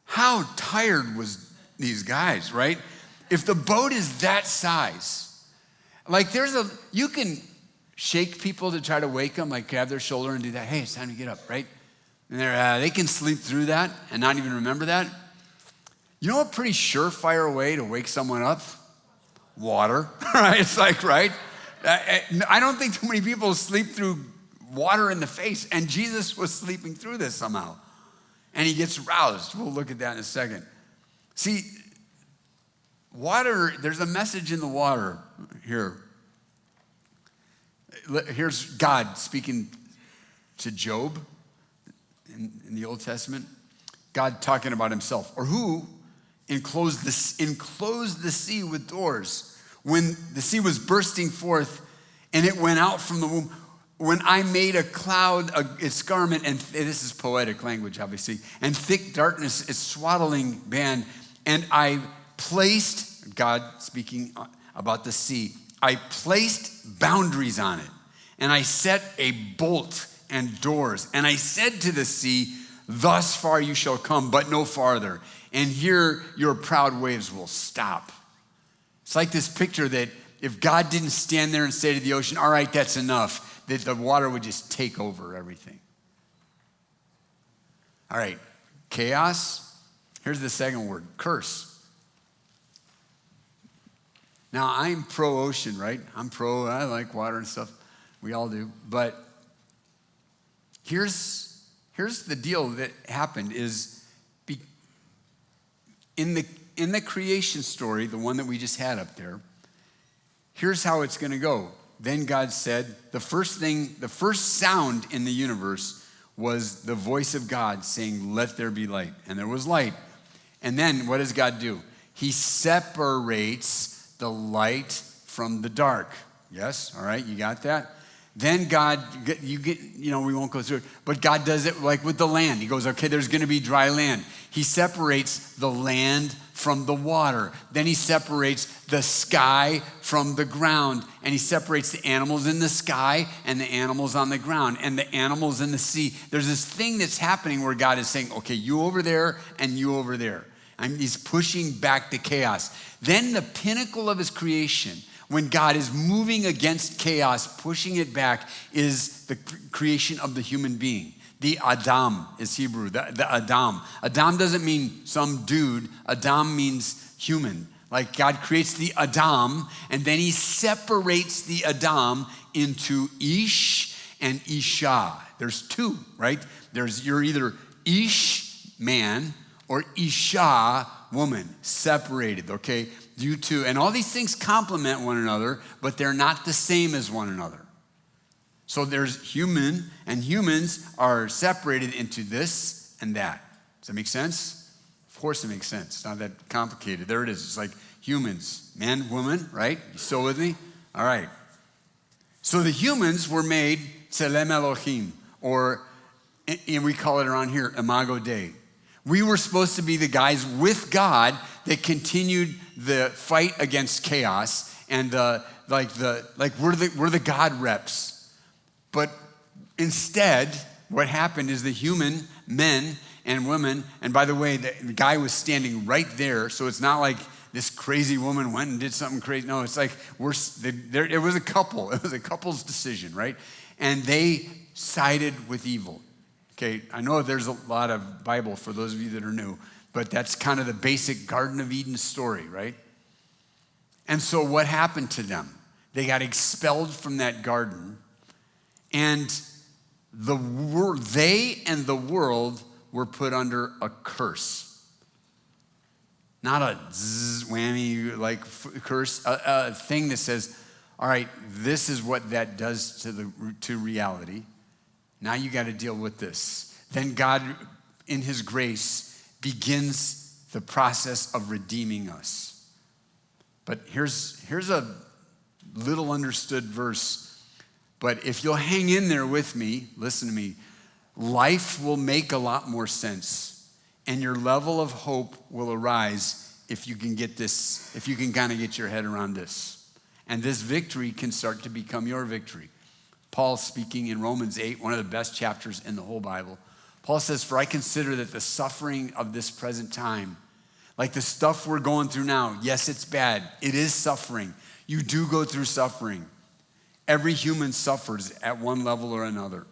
how tired was these guys, right? If the boat is that size, like you can shake people to try to wake them, like grab their shoulder and do that. Hey, it's time to get up, right? And they can sleep through that and not even remember that. You know a pretty surefire way to wake someone up? Water, right? It's like, right? I don't think too many people sleep through water in the face, and Jesus was sleeping through this somehow. And he gets roused. We'll look at that in a second. See, water, there's a message in the water here. Here's God speaking to Job in the Old Testament. God talking about himself. Or who enclosed the sea with doors when the sea was bursting forth and it went out from the womb. When I made a cloud its garment, and this is poetic language, obviously, and thick darkness its swaddling band, and I placed, God speaking about the sea, I placed boundaries on it, and I set a bolt and doors, and I said to the sea, thus far you shall come, but no farther, and here your proud waves will stop. It's like this picture that if God didn't stand there and say to the ocean, all right, that's enough, that the water would just take over everything. All right, chaos. Here's the second word, curse. Now, I'm pro-ocean, right? I like water and stuff. We all do. But here's the deal that happened is in the creation story, the one that we just had up there, here's how it's going to go. Then God said, the first sound in the universe was the voice of God saying, let there be light. And there was light. And then what does God do? He separates the light from the dark. Yes? All right, you got that? Then God, we won't go through it, but God does it like with the land. He goes, okay, there's going to be dry land. He separates the land from the water. Then he separates the sky from the ground. And he separates the animals in the sky and the animals on the ground and the animals in the sea. There's this thing that's happening where God is saying, okay, you over there and you over there. And he's pushing back the chaos. Then the pinnacle of his creation, when God is moving against chaos, pushing it back, is the creation of the human being. The Adam is Hebrew, the Adam. Adam doesn't mean some dude. Adam means human. Like God creates the Adam, and then he separates the Adam into Ish and Isha. There's two, right? You're either Ish, man, or Isha, woman, separated, okay? You two, and all these things complement one another, but they're not the same as one another. So there's human, and humans are separated into this and that. Does that make sense? Of course it makes sense. It's not that complicated. There it is. It's like humans, man, woman, right? You still with me? All right. So the humans were made Tselem Elohim, or and we call it around here, Imago Dei. We were supposed to be the guys with God that continued the fight against chaos, and we're the God reps. But instead, what happened is the human men and women, and by the way, the guy was standing right there, so it's not like this crazy woman went and did something crazy. No, it's like it was a couple. It was a couple's decision, right? And they sided with evil. Okay, I know there's a lot of Bible for those of you that are new, but that's kind of the basic Garden of Eden story, right? And so what happened to them? They got expelled from that garden, and they and the world were put under a curse. Not a whammy like curse, a thing that says, all right, this is what that does to reality. Now you got to deal with this. Then God, in his grace, begins the process of redeeming us. But here's a little understood verse. But if you'll hang in there with me, listen to me, life will make a lot more sense. And your level of hope will arise if you can get this, if you can kind of get your head around this. And this victory can start to become your victory. Paul speaking in Romans 8, one of the best chapters in the whole Bible. Paul says, for I consider that the suffering of this present time, like the stuff we're going through now, yes, it's bad. It is suffering. You do go through suffering. Every human suffers at one level or another.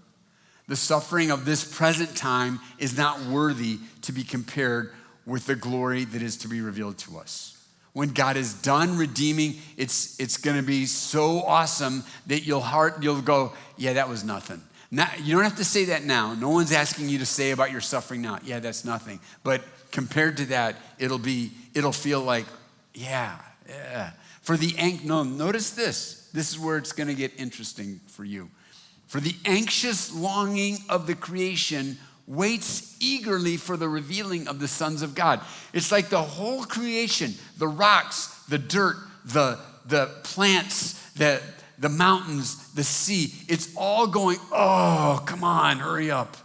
The suffering of this present time is not worthy to be compared with the glory that is to be revealed to us. When God is done redeeming, it's going to be so awesome that you'll go, yeah, that was nothing. Now, you don't have to say that now. No one's asking you to say about your suffering now, yeah, that's nothing. But compared to that, it'll feel like, yeah. Notice this. This is where it's going to get interesting for you. For the anxious longing of the creation waits eagerly for the revealing of the sons of God. It's like the whole creation, the rocks, the dirt, the plants, the mountains, the sea, it's all going, oh, come on, hurry up.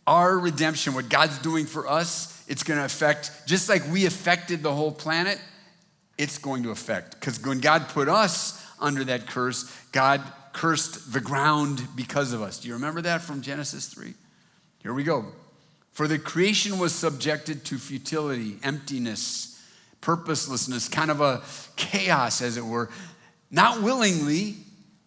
Our redemption, what God's doing for us, it's going to affect, just like we affected the whole planet, it's going to affect. Because when God put us under that curse, God cursed the ground because of us. Do you remember that from Genesis 3? Here we go. For the creation was subjected to futility, emptiness, purposelessness, kind of a chaos, as it were, not willingly,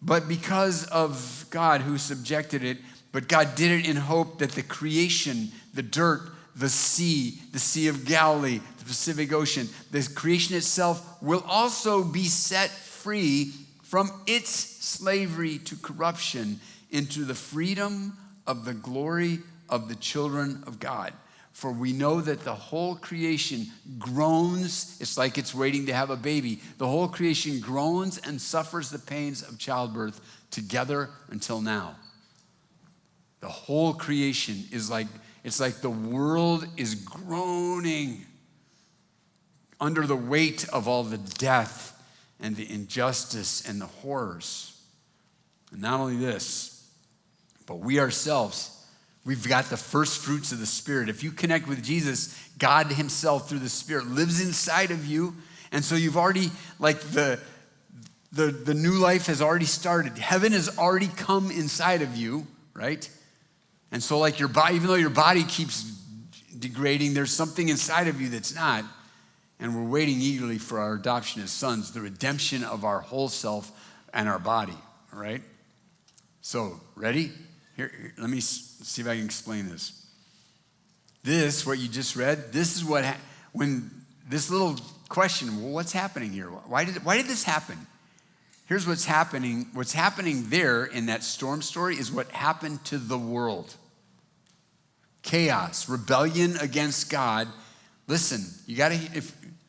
but because of God who subjected it. But God did it in hope that the creation, the dirt, the Sea of Galilee, the Pacific Ocean, the creation itself will also be set free from its slavery to corruption into the freedom of the glory of the children of God. For we know that the whole creation groans. It's like it's waiting to have a baby. The whole creation groans and suffers the pains of childbirth together until now. The whole creation is like, it's like the world is groaning under the weight of all the death and the injustice and the horrors. And not only this, but we ourselves, we've got the first fruits of the Spirit. If you connect with Jesus, God himself through the Spirit lives inside of you. And so you've already, like the new life has already started. Heaven has already come inside of you, right? And so like your body, even though your body keeps degrading, there's something inside of you that's not. And we're waiting eagerly for our adoption as sons, the redemption of our whole self and our body, all right? So, ready? Here, let me see if I can explain this. This, what you just read, this is what, when this little question, well, what's happening here? Why did this happen? Here's what's happening. What's happening there in that storm story is what happened to the world. Chaos, rebellion against God. Listen, you gotta,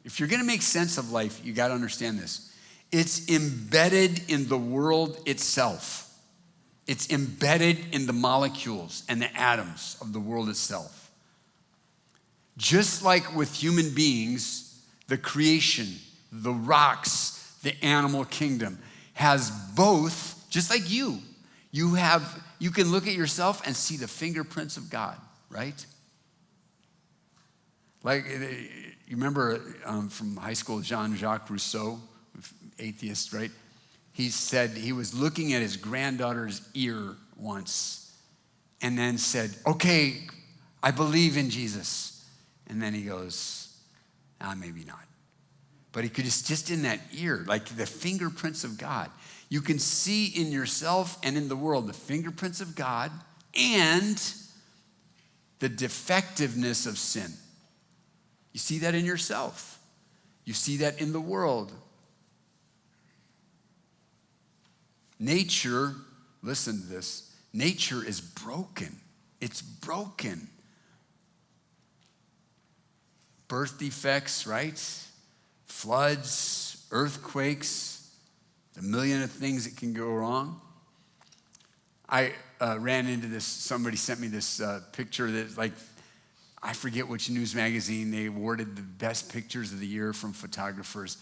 if you're gonna make sense of life, you gotta understand this. It's embedded in the world itself. It's embedded in the molecules and the atoms of the world itself. Just like with human beings, the creation, the rocks, the animal kingdom has both, just like you can look at yourself and see the fingerprints of God, right? Like, you remember from high school, Jean-Jacques Rousseau, atheist, right? He said he was looking at his granddaughter's ear once and then said, okay, I believe in Jesus. And then he goes, maybe not. But he could just in that ear, like the fingerprints of God. You can see in yourself and in the world the fingerprints of God and the defectiveness of sin. You see that in yourself. You see that in the world. Nature, listen to this, nature is broken. It's broken. Birth defects, right? Floods, earthquakes, the million of things that can go wrong. I ran into this, somebody sent me this picture that, like, I forget which news magazine, they awarded the best pictures of the year from photographers.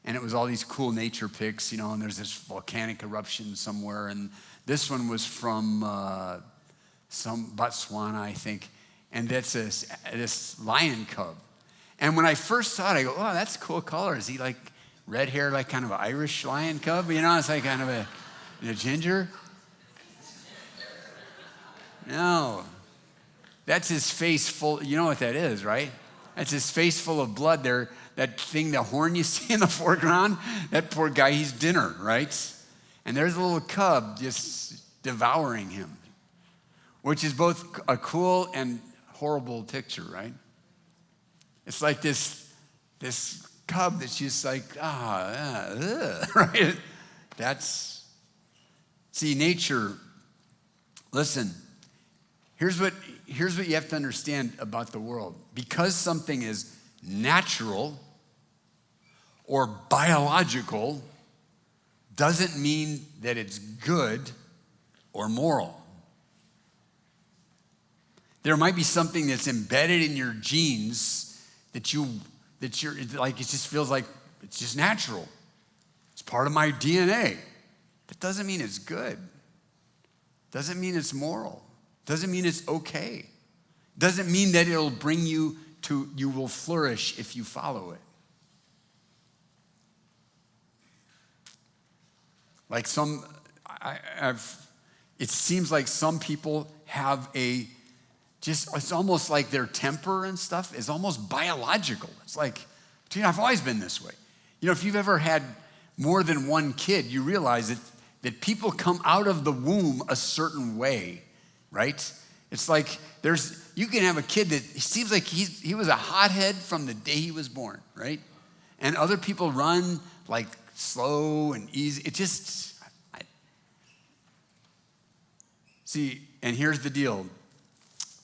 And it was all these cool nature pics, you know, and there's this volcanic eruption somewhere. And this one was from some Botswana, I think. And that's this lion cub. And when I first saw it, I go, oh, that's a cool color. Is he like red hair, like kind of an Irish lion cub? You know, it's like kind of a ginger. No. That's his face full. You know what that is, right? That's his face full of blood there. That thing, the horn you see in the foreground, that poor guy, he's dinner, right? And there's a little cub just devouring him, which is both a cool and horrible picture, right? It's like this cub that's just like, right? See, nature, listen, here's what you have to understand about the world. Because something is natural or biological doesn't mean that it's good or moral. There might be something that's embedded in your genes that you're like, it just feels like it's just natural. It's part of my DNA. That doesn't mean it's good. Doesn't mean it's moral. Doesn't mean it's okay. Doesn't mean that it'll bring you to, you will flourish if you follow it. Like it seems like some people have it's almost like their temper and stuff is almost biological. It's like I've always been this way. If you've ever had more than one kid, you realize that people come out of the womb a certain way, right? It's like you can have a kid that seems like he was a hothead from the day he was born, right? And other people run like slow and easy. See, and here's the deal.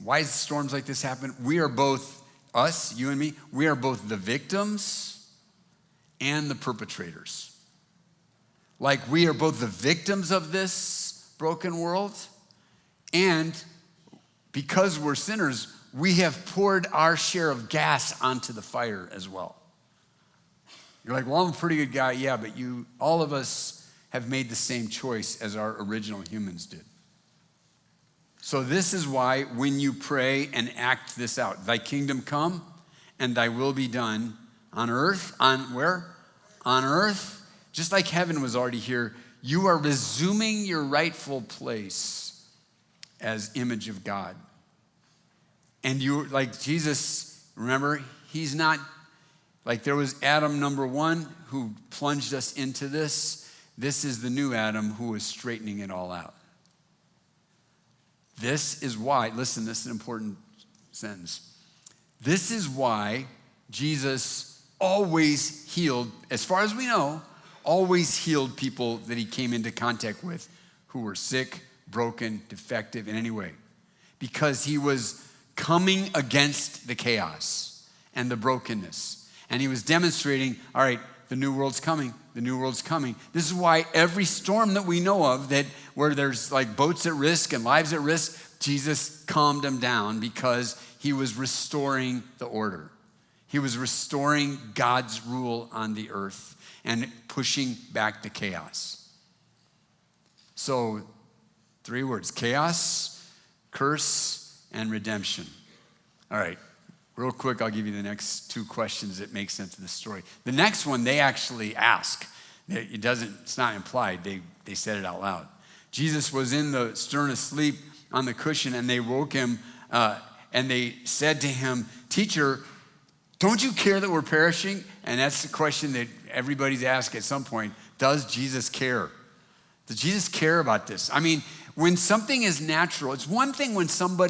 Why does storms like this happen? We are both, us, you and me, we are both the victims and the perpetrators. Like we are both the victims of this broken world, and because we're sinners, we have poured our share of gas onto the fire as well. You're like, well, I'm a pretty good guy. Yeah, but all of us have made the same choice as our original humans did. So this is why when you pray and act this out, thy kingdom come and thy will be done on earth, on where? On earth, just like heaven was already here, you are resuming your rightful place as image of God. And you, like Jesus, remember, he's not, like there was Adam number 1 who plunged us into this. This is the new Adam who is straightening it all out. This is why, listen, this is an important sentence. This is why Jesus always healed, as far as we know, always healed people that he came into contact with who were sick, broken, defective in any way. Because he was coming against the chaos and the brokenness. And he was demonstrating, all right, the new world's coming. The new world's coming. This is why every storm that we know of, where there's like boats at risk and lives at risk, Jesus calmed them down because he was restoring the order. He was restoring God's rule on the earth and pushing back the chaos. So 3 words: chaos, curse, and redemption. All right. Real quick, I'll give you the next 2 questions that make sense of the story. The next one, they actually ask. It's not implied. They said it out loud. Jesus was in the stern asleep on the cushion, and they woke him, and they said to him, "Teacher, don't you care that we're perishing?" And that's the question that everybody's asked at some point. Does Jesus care? Does Jesus care about this? I mean, when something is natural, it's one thing when some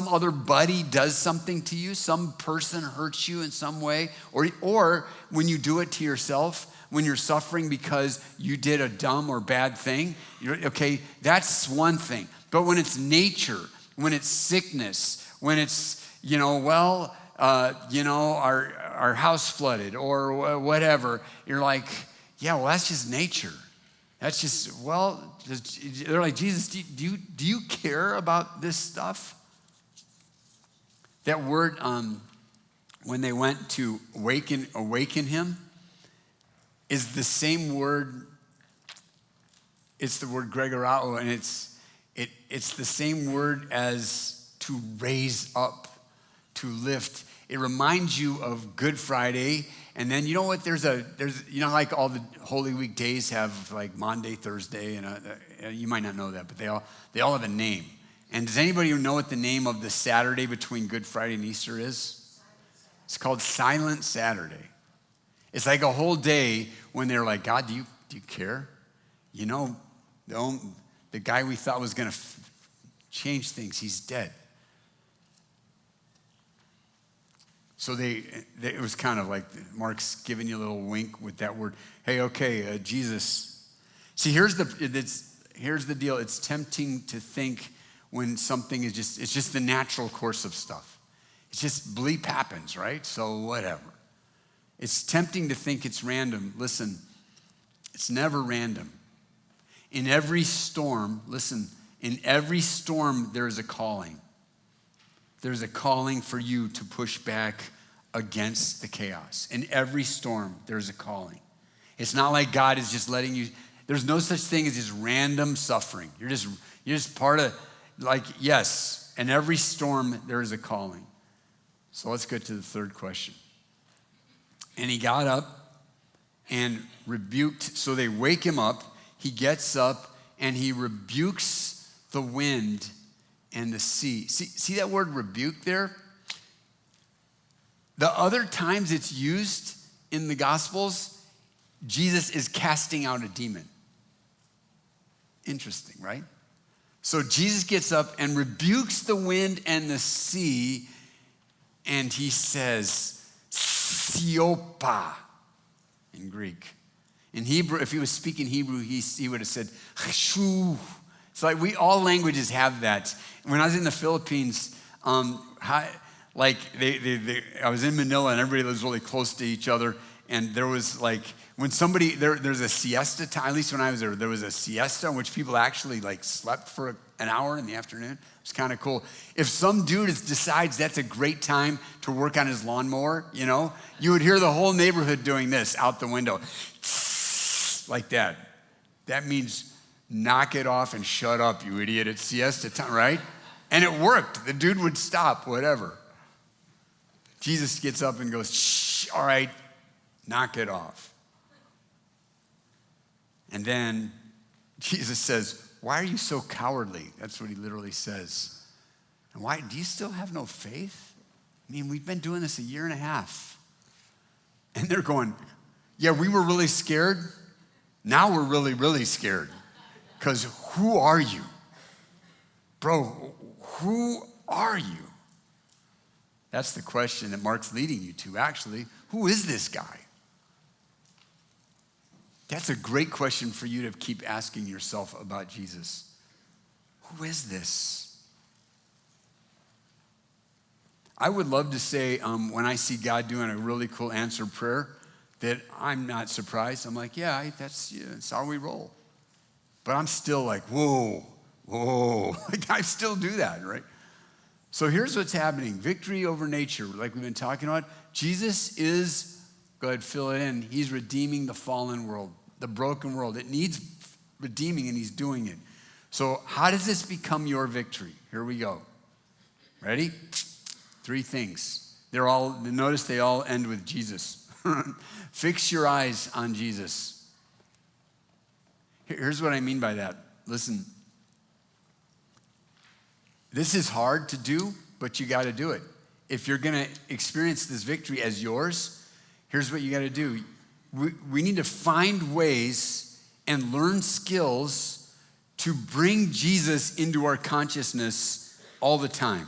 other buddy does something to you, some person hurts you in some way, or when you do it to yourself, when you're suffering because you did a dumb or bad thing, okay, that's one thing. But when it's nature, when it's sickness, when it's, our house flooded or whatever, you're like, yeah, well, that's just nature. That's just, they're like, Jesus, do you care about this stuff? That word, when they went to awaken him, is the same word. It's the word gregorao, and it's the same word as to raise up, to lift. It reminds you of Good Friday. And then you know what? There's like all the Holy Week days have like Monday, Thursday, and you might not know that, but they all have a name. And does anybody know what the name of the Saturday between Good Friday and Easter is? It's called Silent Saturday. It's like a whole day when they're like, God, do you care? The guy we thought was going to change things, he's dead. So it was kind of like Mark's giving you a little wink with that word. Hey, okay, Jesus. See, here's the deal. It's tempting to think when something is it's just the natural course of stuff. It's just bleep happens, right? So whatever. It's tempting to think it's random. Listen, it's never random. In every storm, there is a calling. There's a calling for you to push back against the chaos. In every storm, there's a calling. It's not like God is just letting you, there's no such thing as just random suffering. You're just part of, yes, in every storm, there is a calling. So let's get to the 3rd question. And he got up and rebuked, so they wake him up. He gets up and he rebukes the wind and the sea. See that word rebuke there? The other times it's used, in the Gospels, Jesus is casting out a demon. Interesting, right? So Jesus gets up and rebukes the wind and the sea, and he says, Siopa in Greek. In Hebrew, if he was speaking Hebrew, he would have said, Chshu. It's like all languages have that. When I was in the Philippines, I was in Manila and everybody was really close to each other. And there was like, when somebody, there's a siesta time, at least when I was there was a siesta in which people actually like slept for an hour in the afternoon. It's kind of cool. If some dude decides that's a great time to work on his lawnmower, you would hear the whole neighborhood doing this out the window. Like that. That means knock it off and shut up, you idiot. It's siesta time, right? And it worked. The dude would stop, whatever. Jesus gets up and goes, shh, all right, knock it off. And then Jesus says, why are you so cowardly? That's what he literally says. And why, do you still have no faith? I mean, we've been doing this a year and a half. And they're going, yeah, we were really scared. Now we're really, really scared. Because who are you? Bro, who are you? That's the question that Mark's leading you to, actually. Who is this guy? That's a great question for you to keep asking yourself about Jesus. Who is this? I would love to say when I see God doing a really cool answered prayer that I'm not surprised. I'm like, yeah, that's how we roll. But I'm still like, whoa. Like I still do that, right? So here's what's happening. Victory over nature, like we've been talking about. Jesus is, go ahead, fill it in. He's redeeming the fallen world, the broken world. It needs redeeming, and he's doing it. So how does this become your victory? Here we go. Ready? 3 things. Notice they all end with Jesus. Fix your eyes on Jesus. Here's what I mean by that. Listen. This is hard to do, but you got to do it. If you're going to experience this victory as yours, here's what you got to do. We need to find ways and learn skills to bring Jesus into our consciousness all the time.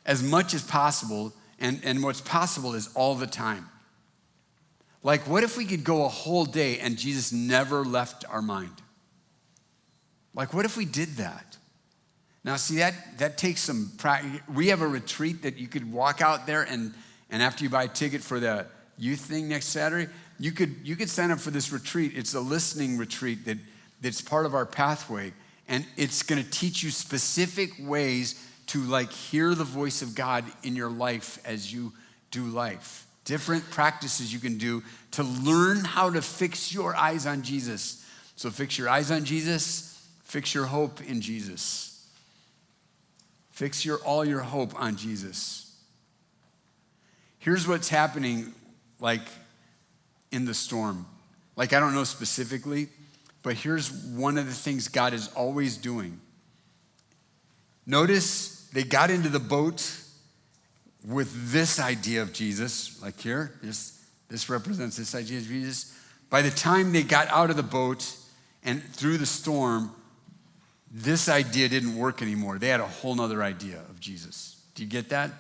As much as possible, and what's possible is all the time. Like, what if we could go a whole day and Jesus never left our mind? Like, what if we did that? Now, see, that takes some practice. We have a retreat that you could walk out there, and after you buy a ticket for the youth thing next Saturday, you could sign up for this retreat. It's a listening retreat that's part of our pathway, and it's going to teach you specific ways to like hear the voice of God in your life as you do life. Different practices you can do to learn how to fix your eyes on Jesus. So fix your eyes on Jesus, fix your hope in Jesus. Fix all your hope on Jesus. Here's what's happening like in the storm. Like I don't know specifically, but here's one of the things God is always doing. Notice they got into the boat with this idea of Jesus, like here, this represents this idea of Jesus. By the time they got out of the boat and through the storm, this idea didn't work anymore. They had a whole nother idea of Jesus. Do you get that?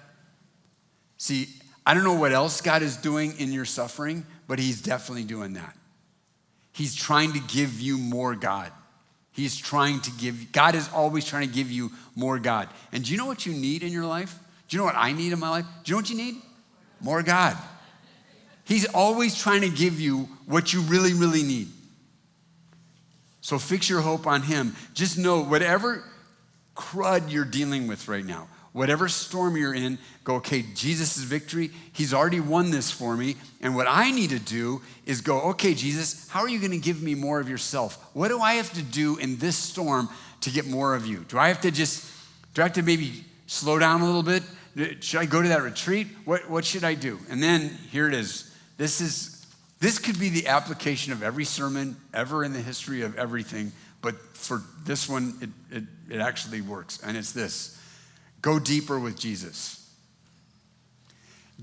See, I don't know what else God is doing in your suffering, but he's definitely doing that. He's trying to give you more God. God is always trying to give you more God. And do you know what you need in your life? Do you know what I need in my life? Do you know what you need? More God. He's always trying to give you what you really, really need. So fix your hope on him. Just know whatever crud you're dealing with right now, whatever storm you're in, go, okay, Jesus' victory, he's already won this for me. And what I need to do is go, okay, Jesus, how are you going to give me more of yourself? What do I have to do in this storm to get more of you? Do I have to maybe slow down a little bit? Should I go to that retreat? What should I do? And then here it is. This could be the application of every sermon ever in the history of everything, but for this one, it actually works. And it's this: go deeper with Jesus.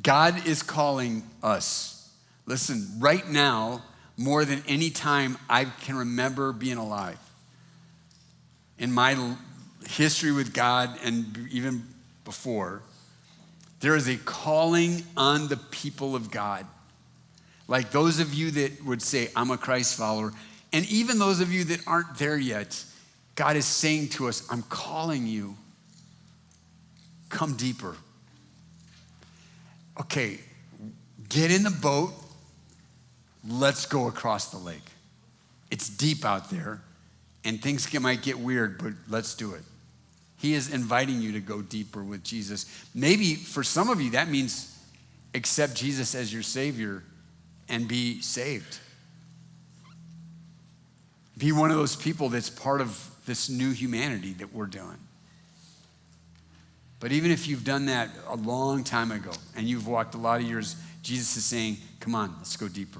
God is calling us. Listen, right now, more than any time I can remember being alive, in my history with God and even before, there is a calling on the people of God. Like those of you that would say, I'm a Christ follower, and even those of you that aren't there yet, God is saying to us, I'm calling you. Come deeper. Okay, get in the boat. Let's go across the lake. It's deep out there, and things might get weird, but let's do it. He is inviting you to go deeper with Jesus. Maybe for some of you, that means accept Jesus as your Savior and be saved. Be one of those people that's part of this new humanity that we're doing. But even if you've done that a long time ago and you've walked a lot of years, Jesus is saying, come on, let's go deeper.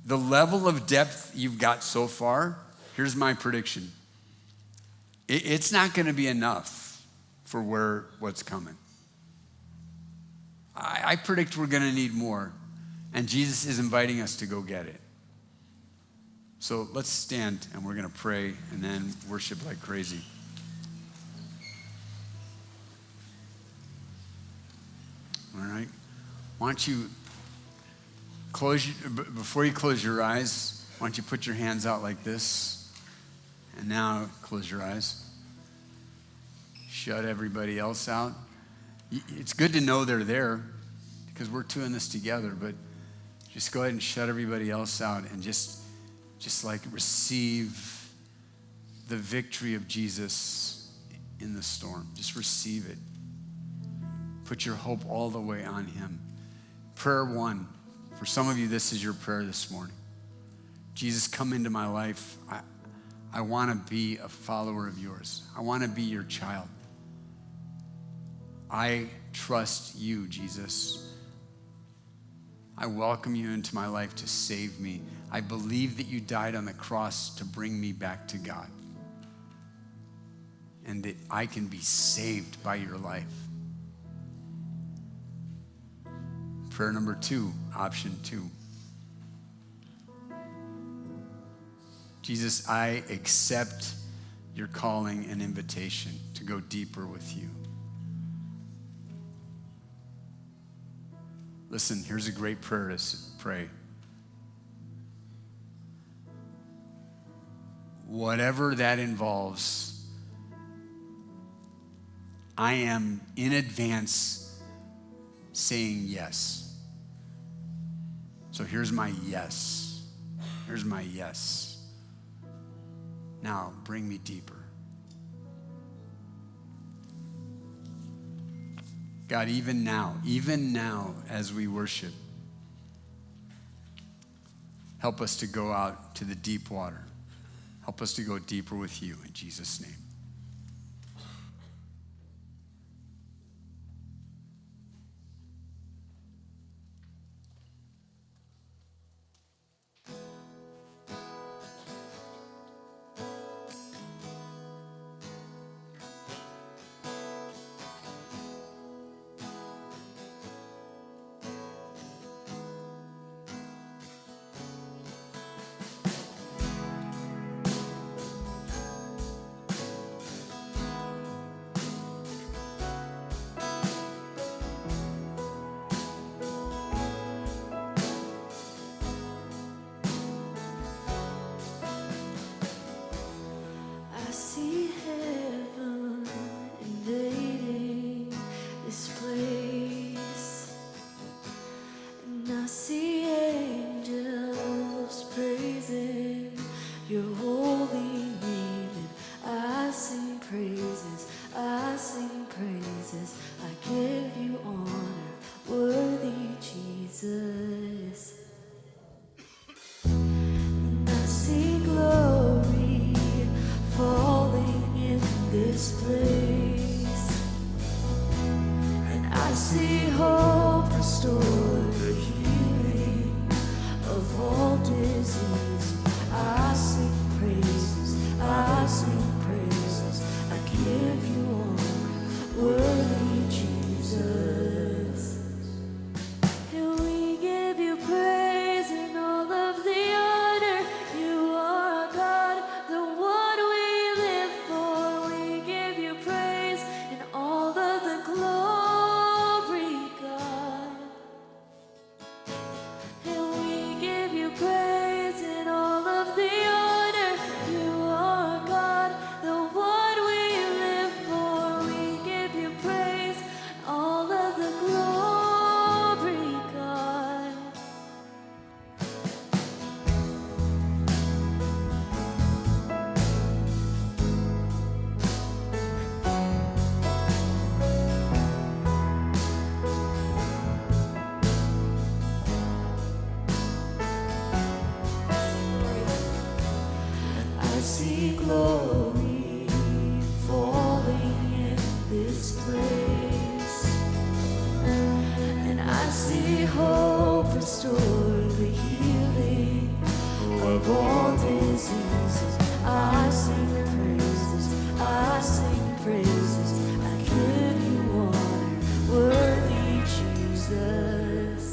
The level of depth you've got so far, here's my prediction. It's not going to be enough for what's coming. I predict we're going to need more, and Jesus is inviting us to go get it. So let's stand, and we're going to pray and then worship like crazy. All right? Why don't you before you close your eyes, why don't you put your hands out like this? And now close your eyes. Shut everybody else out. It's good to know they're there because we're doing this together, but just go ahead and shut everybody else out and just like receive the victory of Jesus in the storm. Just receive it. Put your hope all the way on him. Prayer 1. For some of you, this is your prayer this morning. Jesus, come into my life. I want to be a follower of yours. I want to be your child. I trust you, Jesus. I welcome you into my life to save me. I believe that you died on the cross to bring me back to God, and that I can be saved by your life. Prayer number 2, option 2. Jesus, I accept your calling and invitation to go deeper with you. Listen, here's a great prayer to pray. Whatever that involves, I am in advance saying yes. So here's my yes. Here's my yes. Now bring me deeper. God, even now as we worship, help us to go out to the deep water. Help us to go deeper with you in Jesus' name. I see heaven invading this place, and I see angels praising your holy name, and I sing praises, I give you honor, worthy Jesus. And I see glory falling in this place, and I see hope restored, the healing of all disease. I sing praises, I give you see glory falling in this place. And I see hope restore the healing of all diseases. I sing praises, I give you honor, worthy Jesus.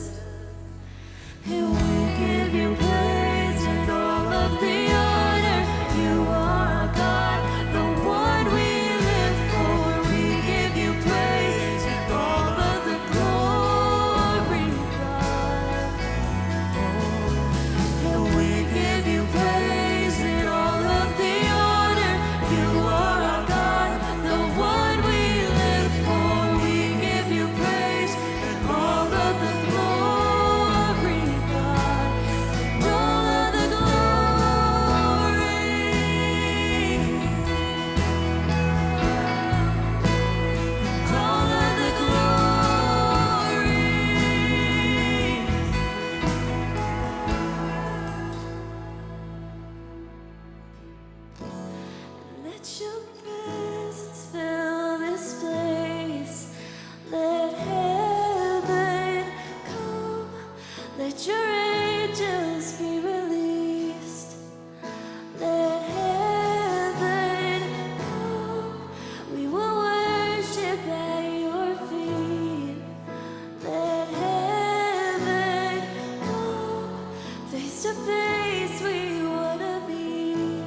And we give you praise and all of the honor. You are God, the one we live for. We give you praise and all of the glory, God. And we give you praise and all of the honor. You are our God, the one we live for. We give you praise and all of the glory, God. And all of the glory. And all of the glory. Let your presence fill this place. Let heaven come. Let your angels be released. Let heaven come. We will worship at your feet. Let heaven come. Face to face we wanna meet.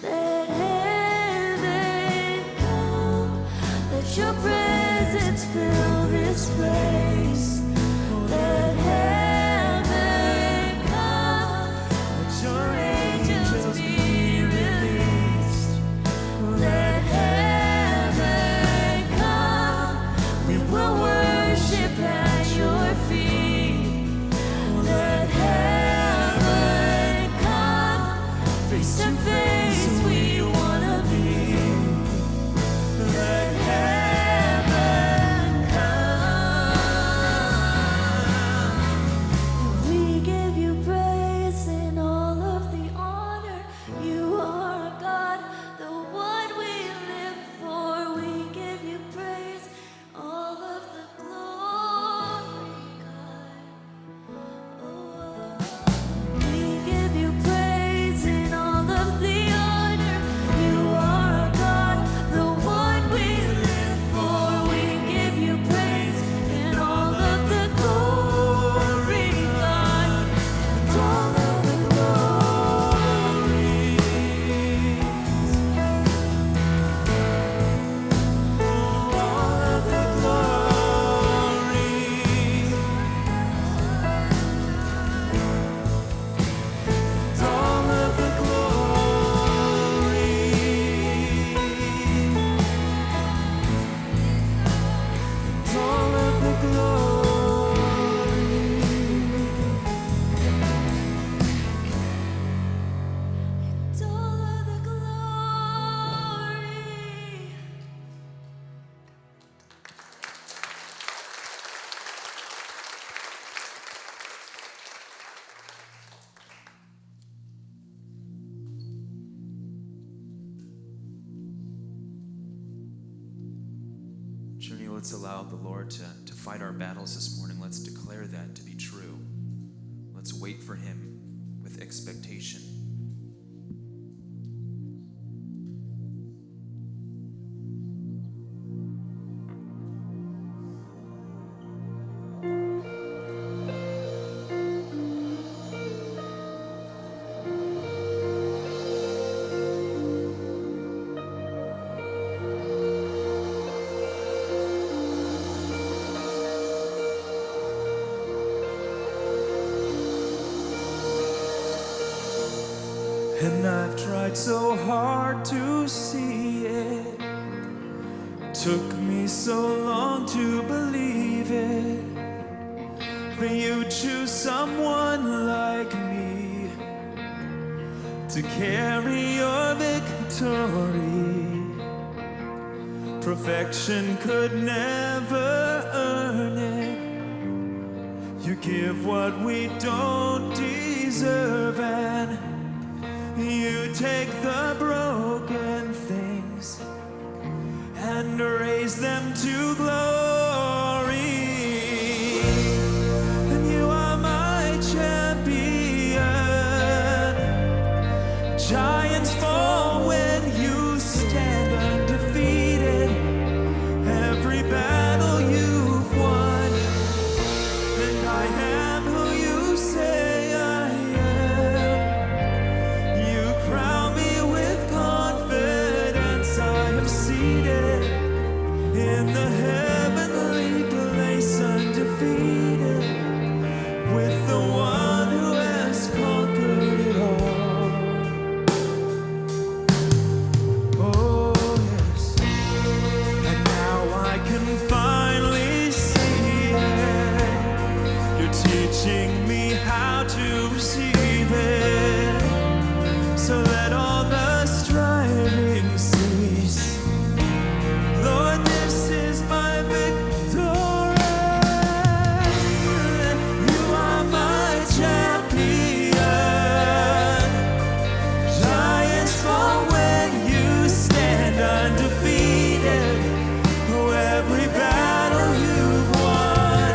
Let heaven come. Let your presence fill this place. Let heaven come. Let your angels be released. Let heaven come. We will worship at your feet. Let heaven come. Face to face we wanna be. Let heaven come. We give you praise and all of the honor. You are God, the one we live for. We give you praise, all of the glory, God. We give you praise and all of the honor. You are God, the one we live for. We give you praise and all of the glory, God. And all of the glory. All of the glory. All of the glory. All of the glory. All of the glory. Journey, let's allow the Lord to fight our battles this morning. Let's declare that to be true. Let's wait for him with expectation. And I've tried so hard to see it. Took me so long to believe it. That you choose someone like me to carry your victory. Perfection could never earn it. You give what we don't deserve, and You take the broken things and raise them to glory. And you are my champion. Giants fall when you stand undefeated. Every battle you've won, and I am who you say I am. You crown me with confidence. I am seated in the heavenly place, undefeated, with the one who has conquered it all. Oh yes, and now I can finally see it. You're teaching me how to receive it, so let all the striving cease. Lord, this is my victory. You are my champion. Giants fall when you stand undefeated. Oh, every battle you've won.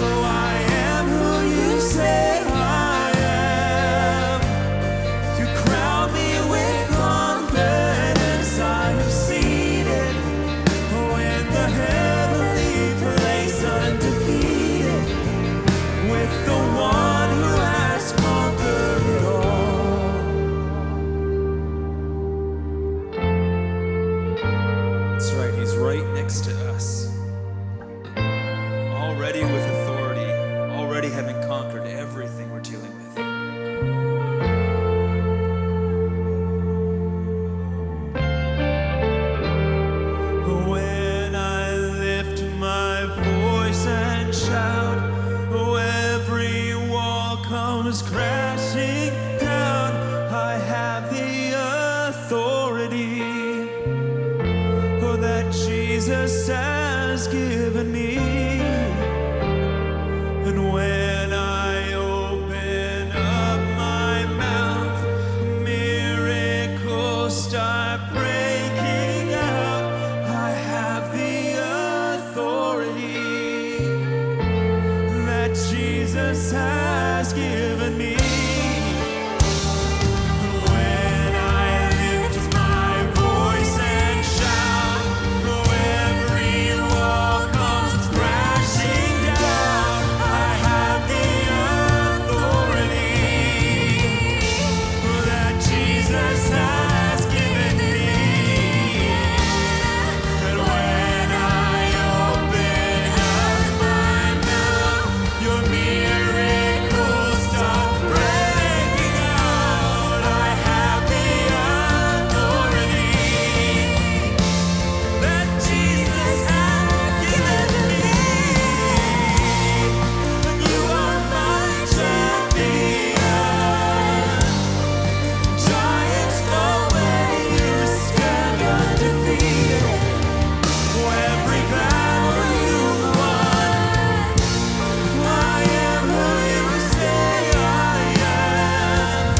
Oh, I am who you say I am. You crown me with confidence. I am seated, oh, in the heavenly place, undefeated, with the one who has conquered it all. That's right, he's right next to us. Already with authority, already having conquered everything we're dealing with. When I lift my voice and shout, oh, every wall comes crashing down. I have the authority, oh, that Jesus has given me. And when I open up my mouth, miracles start breaking out. I have the authority that Jesus has given me. When I lift my voice and shout, oh, every wall comes crashing down. I have the authority that Jesus has given me. And when I open up my mouth, your miracles start breaking out. I have the authority that Jesus has given me. And you are my champion. Giants fall when you stand undefeated. For every battle you've won, I am who you say I am.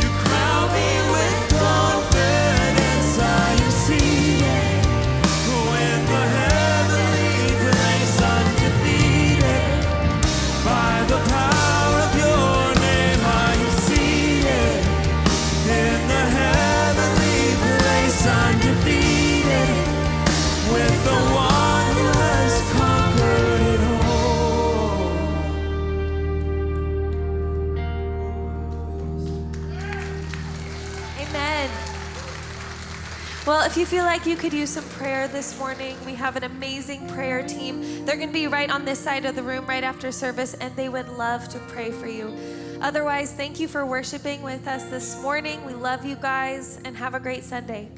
You crown me with confidence. I am seated in the heavenly place, undefeated. By the power of your name, I am seated in the heavenly place, undefeated, with the one who has conquered it all. Amen. Well, if you feel like you could use some prayer this morning, we have an amazing prayer team. They're going to be right on this side of the room right after service, and they would love to pray for you. Otherwise, thank you for worshiping with us this morning. We love you guys, and have a great Sunday.